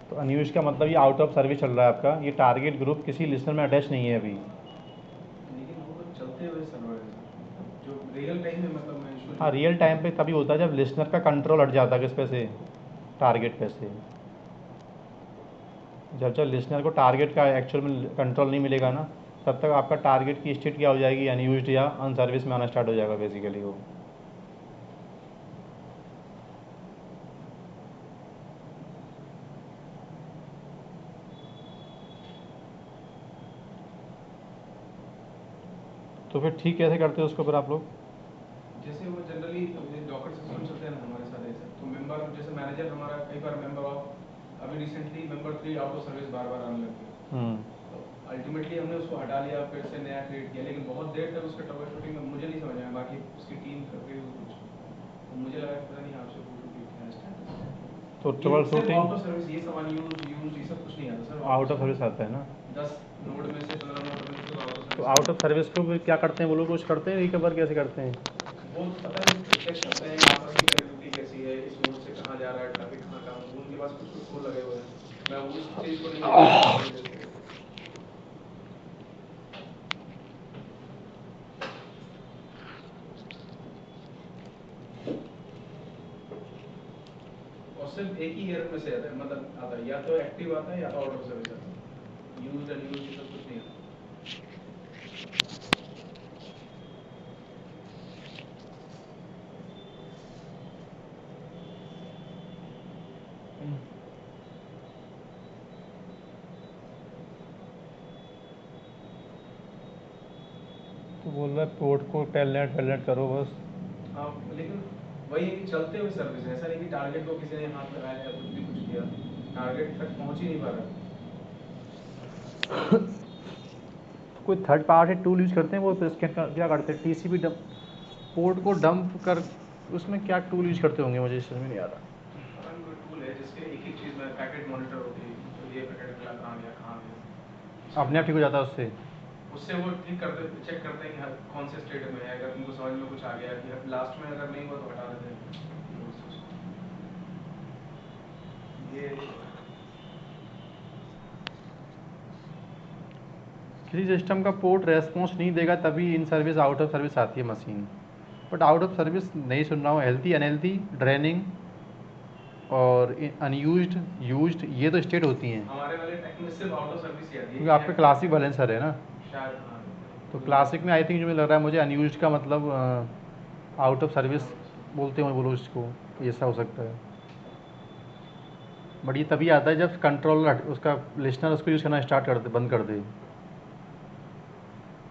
तो अनयूज्ड का मतलब ये आउट ऑफ सर्विस चल रहा है आपका, ये टारगेट ग्रुप किसी लिस्टर में अटैच नहीं है अभी। लेकिन वो तो चलते हुए सर्वर है जो रियल टाइम में मतलब मैं इशू। हाँ रियल टाइम पे तभी होता है जब लिसनर का कंट्रोल हट जाता है किस पे से, टारगेट पे से। जब जब लिसनर को टारगेट का एक्चुअल में कंट्रोल नहीं मिलेगा ना, तब तक आपका टारगेट की स्टेट क्या हो जाएगी, अनयूज्ड या अन सर्विस में आना स्टार्ट हो जाएगा बेसिकली वो। तो फिर ठीक कैसे करते हो उसको फिर आप लोग। जैसे वो जनरली डॉकर सिस्टम चलते हैं ना हमारे साथ ऐसे, तो मेंबर जैसे मैनेजर हमारा कई बार मेंबर ऑफ, अभी recently member 3 out of service बार बार आने लग गया। तो अल्टीमेटली हमने उसको हटा लिया, फिर से नया क्रिएट किया, लेकिन बहुत देर तक उसका ट्रबल शूटिंग में मुझे नहीं समझ आया, बाकी उसकी टीम कर रही हुई कुछ, तो मुझे लगा पता नहीं आपसे पूछूं कि क्या स्टेटस। तो ट्रबल ये सिर्फ आउट शूटिंग ऑफ सर्विस, ये सामान यूज ये सब कुछ नहीं आता सर। आउट ऑफ सर्विस आता है ना। 10 नोड में से 15 नोड में से आउट ऑफ तो सर्विस। आउट ऑफ सर्विस को भी क्या करते हैं वो लोग, कुछ करते हैं रिकवर कैसे करते हैं। वो पता नहीं चेक करते हैं आपस की कनेक्टिविटी कैसी है, इस नोड से कहाँ जा रहा है ट्रैफिक, कहाँ कहाँ, तो उनके पास कुछ टूल लगे हुए हैं। मैं उस चीज़ को नहीं जानता। और सिर्फ एक ही एरर में से आता है, मतलब आता है या तो एक्टिव आता है या तो आउट ऑफ सर्विस आता है, यूज्ड अनयूज्ड ये सब कुछ नहीं आता। तो बोल रहा है पोर्ट को टेलनेट करो बस। लेकिन वही है कि चलते हुए सर्विस है, ऐसा नहीं कि टारगेट को किसी ने हाथ लगाया या कुछ भी कुछ किया, टारगेट तक पहुंच ही नहीं पा रहा। कोई थर्ड पार्टी टूल यूज़ करते हैं वो, तो इसके क्या करते हैं, टीसीपी डंप, पोर्ट को डंप कर, उसमें क्या टूल यूज़ करते होंगे, मुझे समझ में नहीं आ रहा। पता नहीं कोई टूल है जिसके एक एक चीज़ में पैकेट मॉनिटर होती है, तो ये पैकेट अगला कहाँ गया कहाँ गया, अपने आप ठीक हो जाता है उससे। उससे वो ठीक करते, चेक करते हैं कि हर कौन से स्टेट में है, अगर उनको समझ में कुछ आ गया कि लास्ट में अगर नहीं हुआ तो हटा देते हैं tools उसको। ये किसी सिस्टम का पोर्ट रेस्पॉन्स नहीं देगा तभी in service out of service आती है machine. But out of service नहीं सुन रहा हूँ, हेल्थी अनहेल्थी ड्रेनिंग और अनयूज्ड यूज्ड, ये तो स्टेट होती हैं, हमारे वाले टेक में सिर्फ आउट ऑफ सर्विस ही आती है क्योंकि आपका क्लासिक बैलेंसर है ना। शायद, हाँ। तो क्लासिक में आई थिंक जो मुझे लग रहा है, मुझे अनयूज्ड का मतलब आउट ऑफ सर्विस बोलते हो, बोलो इसको, ऐसा हो सकता है। बट ये तभी आता है जब कंट्रोलर उसका लिस्नर उसको यूज़ करना स्टार्ट कर दे, बंद कर दे।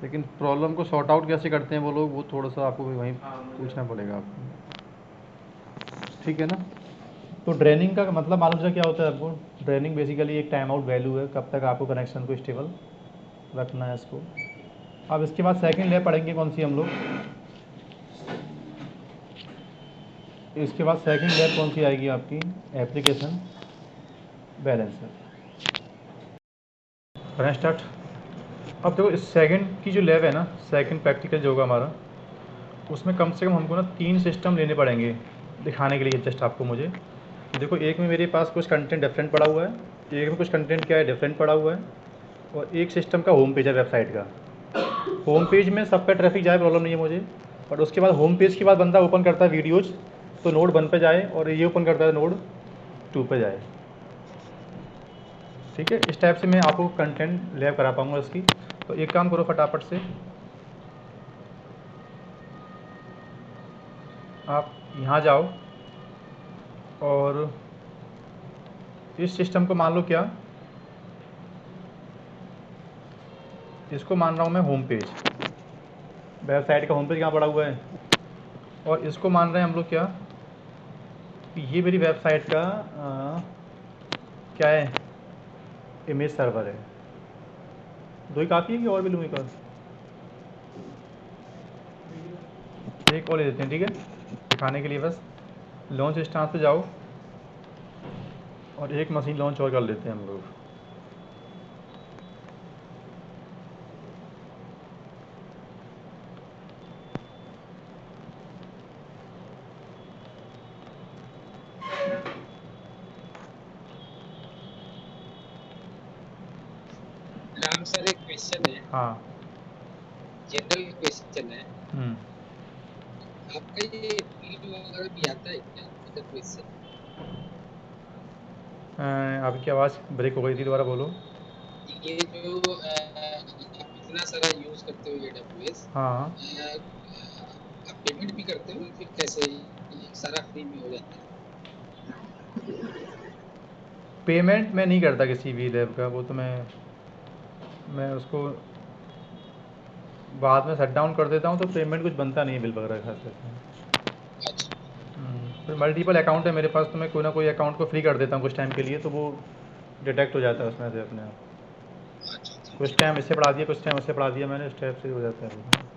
लेकिन प्रॉब्लम को सॉर्ट आउट कैसे करते हैं वो लोग, वो थोड़ा सा आपको वहीं पूछना पड़ेगा आपको, ठीक है ना। तो ड्रेनिंग का मतलब मालूम सा क्या होता है आपको। ड्रेनिंग बेसिकली एक टाइम आउट वैल्यू है, कब तक आपको कनेक्शन को स्टेबल रखना है इसको। अब इसके बाद सेकंड लैब पढ़ेंगे कौन सी हम लोग, इसके बाद सेकंड लैब कौन सी आएगी आपकी, एप्लीकेशन बैलेंसर। करें स्टार्ट। अब देखो इस सेकंड की जो लैब है ना, सेकंड प्रैक्टिकल जो होगा हमारा, उसमें कम से कम हमको ना 3 सिस्टम लेने पड़ेंगे दिखाने के लिए जस्ट आपको। मुझे देखो, एक में मेरे पास कुछ कंटेंट डिफरेंट पड़ा हुआ है, एक में कुछ कंटेंट क्या है डिफरेंट पड़ा हुआ है, और एक सिस्टम का होम पेज है वेबसाइट का। होम पेज में सबका ट्रैफिक जाए, प्रॉब्लम नहीं है मुझे, बट उसके बाद होम पेज के बाद बंदा ओपन करता है वीडियोज़, तो नोड 1 पे जाए, और ये ओपन करता है नोड 2 पे जाए। ठीक है, इस टाइप से मैं आपको कंटेंट लैब करा पाऊँगा इसकी। तो एक काम करो फटाफट से, आप यहाँ जाओ और इस सिस्टम को मान लो क्या, इसको मान रहा हूँ मैं होम पेज, वेबसाइट का होम पेज कहाँ पड़ा हुआ है, और इसको मान रहे हैं हम लोग क्या, कि ये मेरी वेबसाइट का क्या है, इमेज सर्वर है। दो ही काफ़ी है कि और भी लूँ एक और, एक और ले देते हैं, ठीक है, दिखाने के लिए बस। लॉन्च स्टार्ट पे जाओ और एक मशीन लॉन्च और कर लेते हैं हम लोग। राम सर, एक क्वेश्चन है, हाँ। जनरल क्वेश्चन है। हम्म। आपका ये बिल वगैरह भी आता है क्या इंटरफेस से? आपकी आवाज़ ब्रेक हो गई थी, दोबारा बोलो। ये जो आप इतना सारा यूज करते हो AWS, हाँ, आप पेमेंट भी करते हो या फिर कैसे ये सारा फ्री में हो जाता है? पेमेंट मैं नहीं करता किसी भी लैब का, वो तो मैं उसको बाद में शट डाउन कर देता हूँ, तो पेमेंट कुछ बनता नहीं है बिल वगैरह खास करके। अच्छा फिर मल्टीपल अकाउंट है मेरे पास, तो मैं कोई ना कोई अकाउंट को फ्री कर देता हूँ कुछ टाइम के लिए, तो वो डिटेक्ट हो जाता है उसमें से अपने आप। अच्छा कुछ टाइम इससे पढ़ा दिया, कुछ टाइम उससे पढ़ा दिया मैंने, इस टाइप से हो जाता है वो।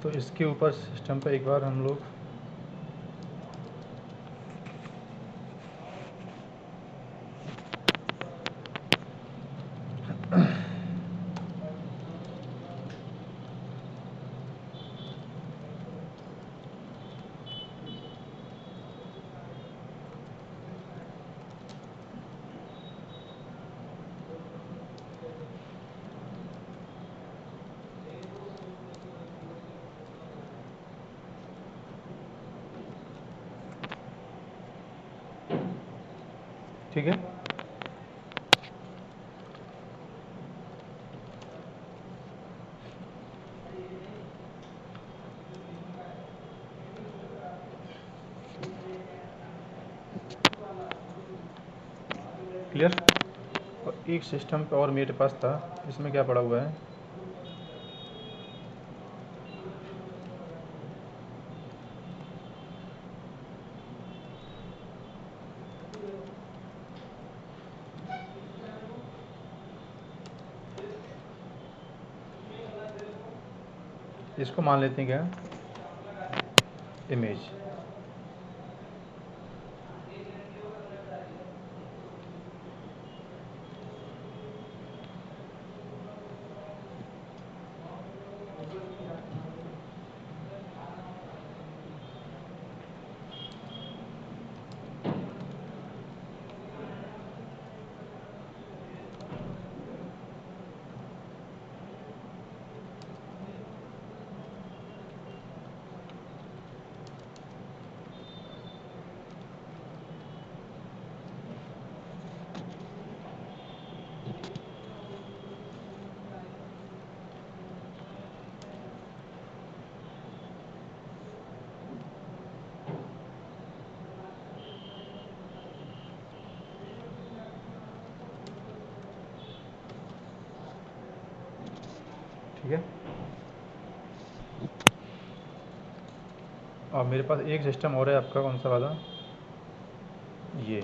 तो इसके ऊपर सिस्टम पे एक बार हम लोग ठीक है। क्लियर। और एक सिस्टम पे और मेरे पास था, इसमें क्या पड़ा हुआ है, इसको मान लेते हैं क्या, इमेज। ठीक है। और मेरे पास एक सिस्टम और है आपका, कौन सा वाला, ये।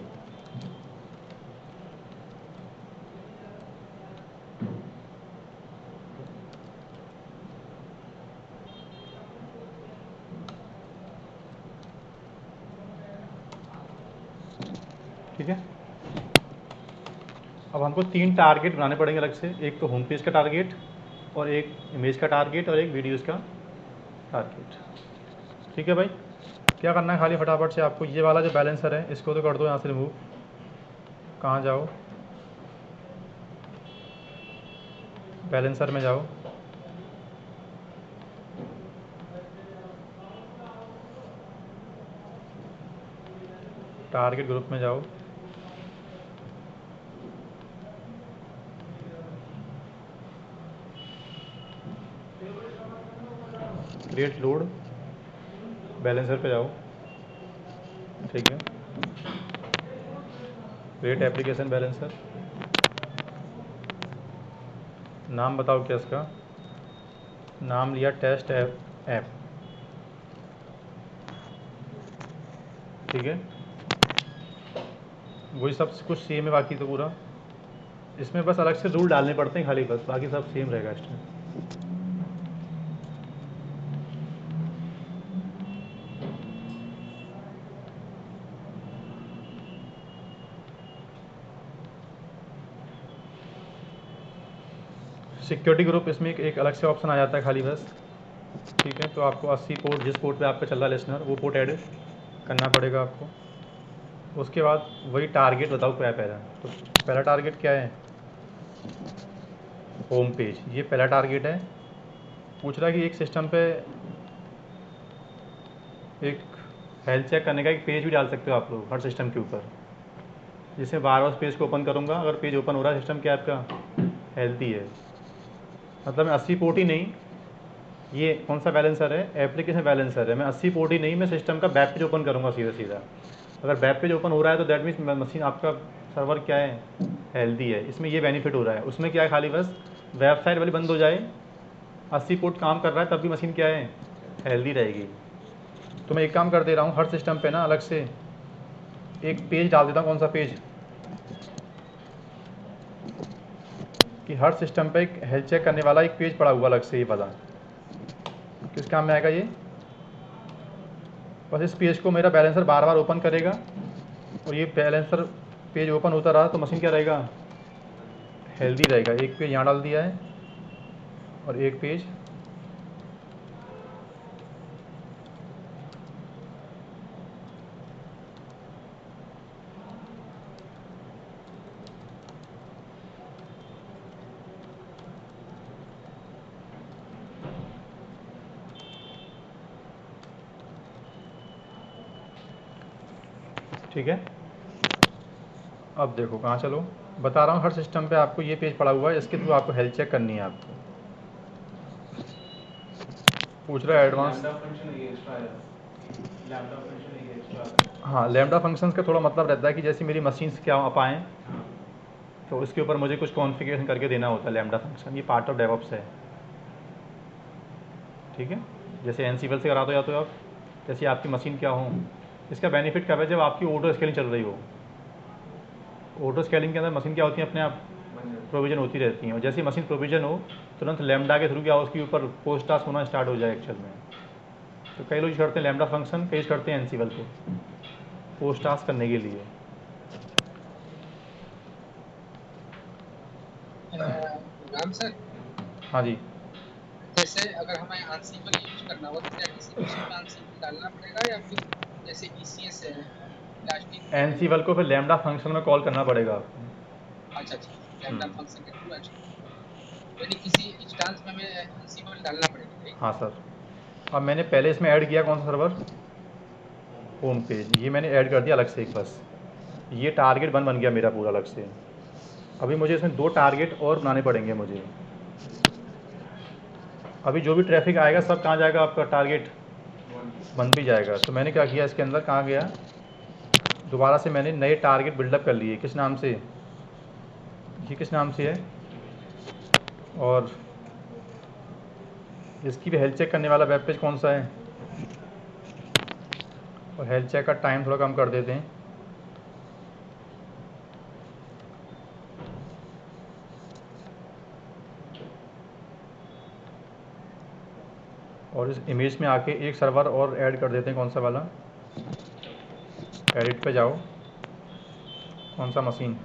ठीक है। अब हमको 3 टारगेट बनाने पड़ेंगे अलग से, एक तो होम पेज का टारगेट, और एक इमेज का टारगेट, और एक वीडियोज़ का टारगेट। ठीक है भाई। क्या करना है, खाली फटाफट से आपको ये वाला जो बैलेंसर है इसको तो कर दो यहाँ से रिमूव। कहाँ जाओ, बैलेंसर में जाओ, टारगेट ग्रुप में जाओ, क्रिएट लोड, बैलेंसर पे जाओ। ठीक है। क्रिएट एप्लीकेशन बैलेंसर, नाम बताओ क्या इसका, नाम लिया टेस्ट ऐप। ठीक है। वही सब कुछ सेम है बाकी तो पूरा, इसमें बस अलग से रूल डालने पड़ते हैं खाली, बस बाकी सब सेम रहेगा इसमें। सिक्योरिटी ग्रुप, इसमें एक अलग से ऑप्शन आ जाता है खाली बस। ठीक है। तो आपको 80 पोर्ट, जिस पोर्ट पे आपका चल रहा है लिसनर, वो पोर्ट ऐड करना पड़ेगा आपको। उसके बाद वही टारगेट बताओ क्या है पहला। तो पहला टारगेट क्या है, होम पेज, ये पहला टारगेट है। पूछ रहा है कि एक सिस्टम पे एक हेल्थ चेक करने का एक पेज भी डाल सकते हो आप लोग हर सिस्टम के ऊपर, जिससे बार बार पेज को ओपन करूँगा, अगर पेज ओपन हो रहा है सिस्टम क्या आपका हेल्थी है, मतलब मैं 80 पोर्ट ही नहीं, ये कौन सा बैलेंसर है, एप्लीकेशन बैलेंसर है, मैं 80 पोर्ट ही नहीं, मैं सिस्टम का वेब पेज ओपन करूँगा सीधा सीधा। अगर वेब पेज ओपन हो रहा है तो दैट मीन्स मशीन आपका सर्वर क्या है, हेल्दी है। इसमें ये बेनिफिट हो रहा है। उसमें क्या है, खाली बस वेबसाइट वाली बंद हो जाए, 80 पोर्ट काम कर रहा है तब भी मशीन क्या है, हेल्दी रहेगी। तो मैं एक काम कर दे रहा हूँ, हर सिस्टम पे ना अलग से एक पेज डाल देता हूँ। कौन सा पेज, कि हर सिस्टम पे एक हेल्थ चेक करने वाला एक पेज पड़ा हुआ अलग से, ये वाला किस काम में आएगा ये। बस इस पेज को मेरा बैलेंसर बार बार ओपन करेगा, और ये बैलेंसर पेज ओपन होता रहा तो मशीन क्या रहेगा, हेल्दी रहेगा। एक पेज यहाँ डाल दिया है, और एक पेज ठीक है। अब देखो कहाँ चलो, बता रहा हूँ हर सिस्टम पे आपको ये पेज पड़ा हुआ है, इसके थ्रू आपको हेल्थ चेक करनी है। आपको पूछ रहा है एडवांस। लैम्डा फंक्शन ये एक्स्ट्रा है, लैम्डा फंक्शन ये एक्स्ट्रा है। हाँ, लैम्डा फंक्शंस का थोड़ा मतलब रहता है कि जैसे मेरी मशीन्स क्या आ पाएँ, हाँ तो उसके ऊपर मुझे कुछ कॉन्फ़िगरेशन करके देना होता है। लैम्डा फंक्शन ये पार्ट ऑफ डेवऑप्स है, ठीक है। जैसे एनसिबल से कराते हो या तो आप, जैसे आपकी मशीन क्या हो, इसका बेनिफिट कब है, जब आपकी ऑटो स्केलिंग चल रही हो। ऑटो स्केलिंग के अंदर मशीन क्या होती है, अपने आप बन जाता प्रोविजन होती रहती हैं, और जैसे मशीन प्रोविजन हो तुरंत लैम्डा के थ्रू क्या हो, उसके ऊपर पोस्ट टास्क होना स्टार्ट हो जाए एक्चुअल में। तो कई लोग यूज करते हैं लैम्डा फंक्शन, कई यूज करते हैं एनसिबल को पोस्ट टास्क करने के लिए। राम सर, हाँ जी। जैसे अगर हमें आंसिबल यूज करना हो तो क्या किसी मशीन में आंसिबल डालना पड़ेगा, या फिर जैसे ईसीएस है इलास्टिक। एनसिबल को फिर लैम्डा फंक्शन में कॉल करना पड़ेगा आपको। अच्छा अच्छा, लैम्डा फंक्शन के थ्रू यानी किसी इंस्टेंस में हमें आंसिबल डालना पड़ेगा, राइट? हाँ सर। अब मैंने पहले इसमें ऐड किया कौन सा सर्वर, होम पेज, ये मैंने ऐड कर दिया अलग से एक, बस ये टारगेट बन गया मेरा पूरा अलग से। अभी मुझे इसमें 2 टारगेट और बनाने पड़ेंगे मुझे। अभी जो भी ट्रैफिक आएगा सब कहाँ जाएगा, आपका टारगेट बन भी जाएगा। तो मैंने क्या किया, इसके अंदर कहाँ गया, दोबारा से मैंने नए टारगेट बिल्डअप कर लिए। किस नाम से, ये किस नाम से है, और इसकी भी हेल्थ चेक करने वाला वेब पेज कौन सा है, और हेल्थ चेक का टाइम थोड़ा कम कर देते हैं। और इस इमेज में आके एक सर्वर और ऐड कर देते हैं, कौन सा वाला, एडिट पे जाओ, कौन सा मशीन,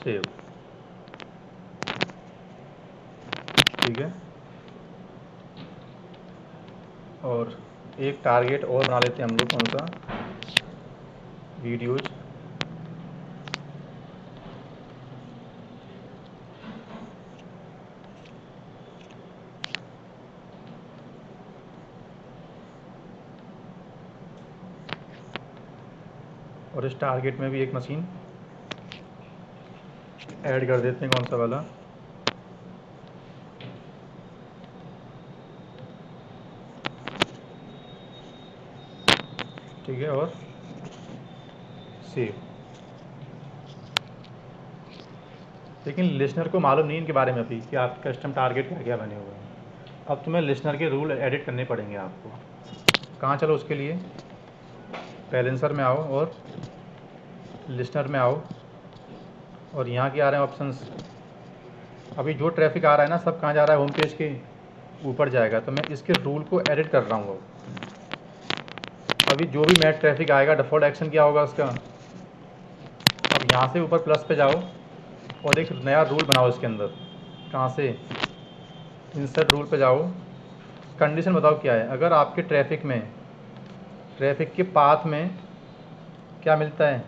सेव, ठीक है। और एक टारगेट और बना लेते हैं हम लोग, कौन सा, वीडियोज, और इस टारगेट में भी एक मशीन ऐड कर देते हैं, कौन सा वाला, ठीक है, और सेव। लेकिन लिसनर को मालूम नहीं इनके बारे में अभी कि आप कस्टम टारगेट क्या क्या बने हुए हैं। अब तुम्हें लिसनर के रूल एडिट करने पड़ेंगे आपको। कहाँ चलो, उसके लिए बैलेंसर में आओ और लिसनर में आओ, और यहाँ के आ रहे हैं ऑप्शंस। अभी जो ट्रैफिक आ रहा है ना, सब कहाँ जा रहा है, होम पेज के ऊपर जाएगा। तो मैं इसके रूल को एडिट कर रहा हूँ। अभी जो भी मैच ट्रैफिक आएगा, डिफ़ॉल्ट एक्शन क्या होगा उसका, अब यहाँ से ऊपर प्लस पे जाओ और एक नया रूल बनाओ इसके अंदर। कहाँ से, इंसर्ट रूल पे जाओ, कंडीशन बताओ क्या है। अगर आपके ट्रैफिक में, ट्रैफिक के पाथ में क्या मिलता है,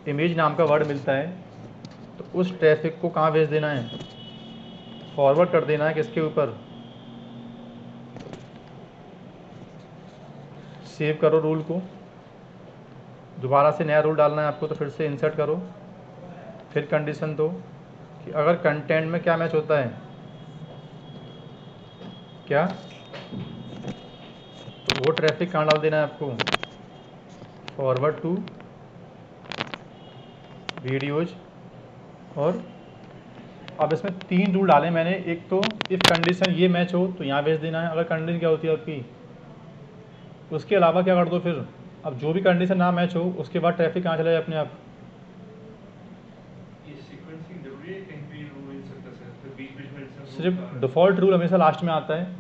इमेज नाम का वर्ड मिलता है, तो उस ट्रैफिक को कहाँ भेज देना है, फॉरवर्ड कर देना है किसके ऊपर, सेव करो रूल को, दोबारा से नया रूल डालना है आपको, तो फिर से इंसर्ट करो, फिर कंडीशन दो कि अगर कंटेंट में क्या मैच होता है, क्या, तो वो ट्रैफिक कहाँ डाल देना है आपको, फॉरवर्ड टू वीडियोज। और अब इसमें 3 रूल डाले मैंने। एक तो इफ़ कंडीशन ये मैच हो तो यहाँ भेज देना है। अगर कंडीशन क्या होती है आपकी, उसके अलावा क्या कर दो फिर, अब जो भी कंडीशन ना मैच हो उसके बाद ट्रैफिक कहाँ चला जाए अपने आप। ये सीक्वेंसिंग जरूरी है, कहीं भी रूल इंसर्ट कर सकते हैं, बीच बीच में इंसर्ट सिर्फ डिफ़ॉल्ट रूल हमेशा लास्ट में आता है,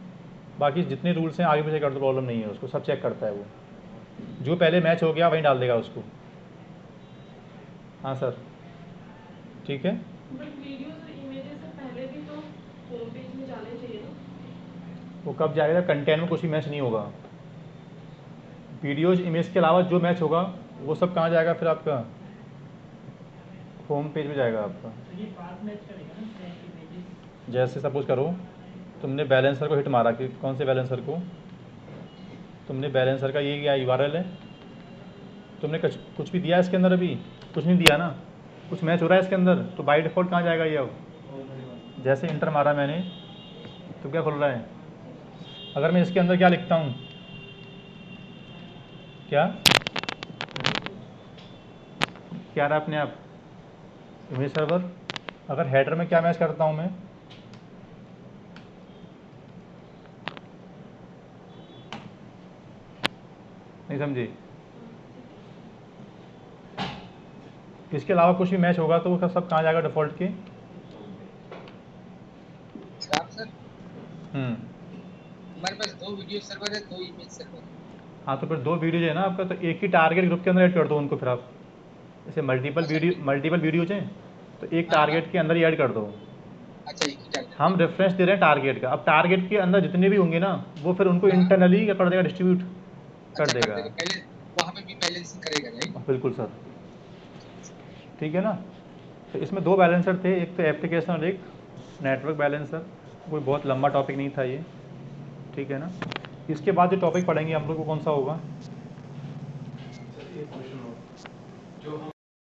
बाकी जितने रूल्स हैं आगे पीछे कर दो, प्रॉब्लम नहीं है, उसको सब चेक करता है वो। जो पहले मैच हो गया वहीं डाल देगा उसको। हाँ सर, ठीक है। बट वीडियोस और इमेजेस से पहले भी तो होम पेज में जाने चाहिए ना। वो कब जाएगा, कंटेंट में कुछ भी मैच नहीं होगा। वीडियोज इमेज के अलावा जो मैच होगा वो सब कहाँ जाएगा फिर आपका, होम पेज में जाएगा आपका। तो ये पाथ मैच करेगा ना फ्रेंड इमेजेस। जैसे सपोज करो तुमने बैलेंसर को हिट मारा, कि कौन से बैलेंसर को, तुमने बैलेंसर का ये क्या URL है, तुमने कुछ भी दिया इसके अंदर? अभी कुछ नहीं दिया ना, कुछ मैच हो रहा है इसके अंदर, तो बाय डिफ़ॉल्ट कहाँ जाएगा ये? अब जैसे इंटर मारा मैंने तो क्या खुल रहा है? अगर मैं इसके अंदर क्या लिखता हूँ, क्या क्या रहा अपने आप इमेज सर्वर, अगर हेडर में क्या मैच करता हूँ मैं, नहीं समझे? इसके अलावा कुछ भी मैच होगा तो वो सब कहाँ जाएगा डिफ़ॉल्ट के? राम सर, हम्म। हमारे पास 2 वीडियो सर्वर है, 2 इमेज सर्वर है। हाँ तो फिर 2 वीडियो जो है ना आपका, तो एक ही टारगेट ग्रुप के अंदर ऐड कर दो उनको फिर आप। जैसे मल्टीपल वीडियोज हैं तो एक हाँ, टारगेट के अंदर ही ऐड कर दो। अच्छा, एक ही टारगेट। हम रेफरेंस दे रहे हैं टारगेट का, अब टारगेट के अंदर जितने भी होंगे ना वो फिर उनको हाँ। इंटरनली क्या कर देगा, डिस्ट्रीब्यूट कर अच्छा, देगा। पहले वहाँ पे भी बैलेंसिंग करेगा, राइट? बिल्कुल सर, ठीक है ना। तो इसमें 2 बैलेंसर थे, एक तो एप्लीकेशन और एक नेटवर्क बैलेंसर। कोई बहुत लंबा टॉपिक नहीं था ये, ठीक है ना। इसके बाद जो टॉपिक पढ़ेंगे हम लोग वो कौन सा होगा? सर एक क्वेश्चन और, जो हम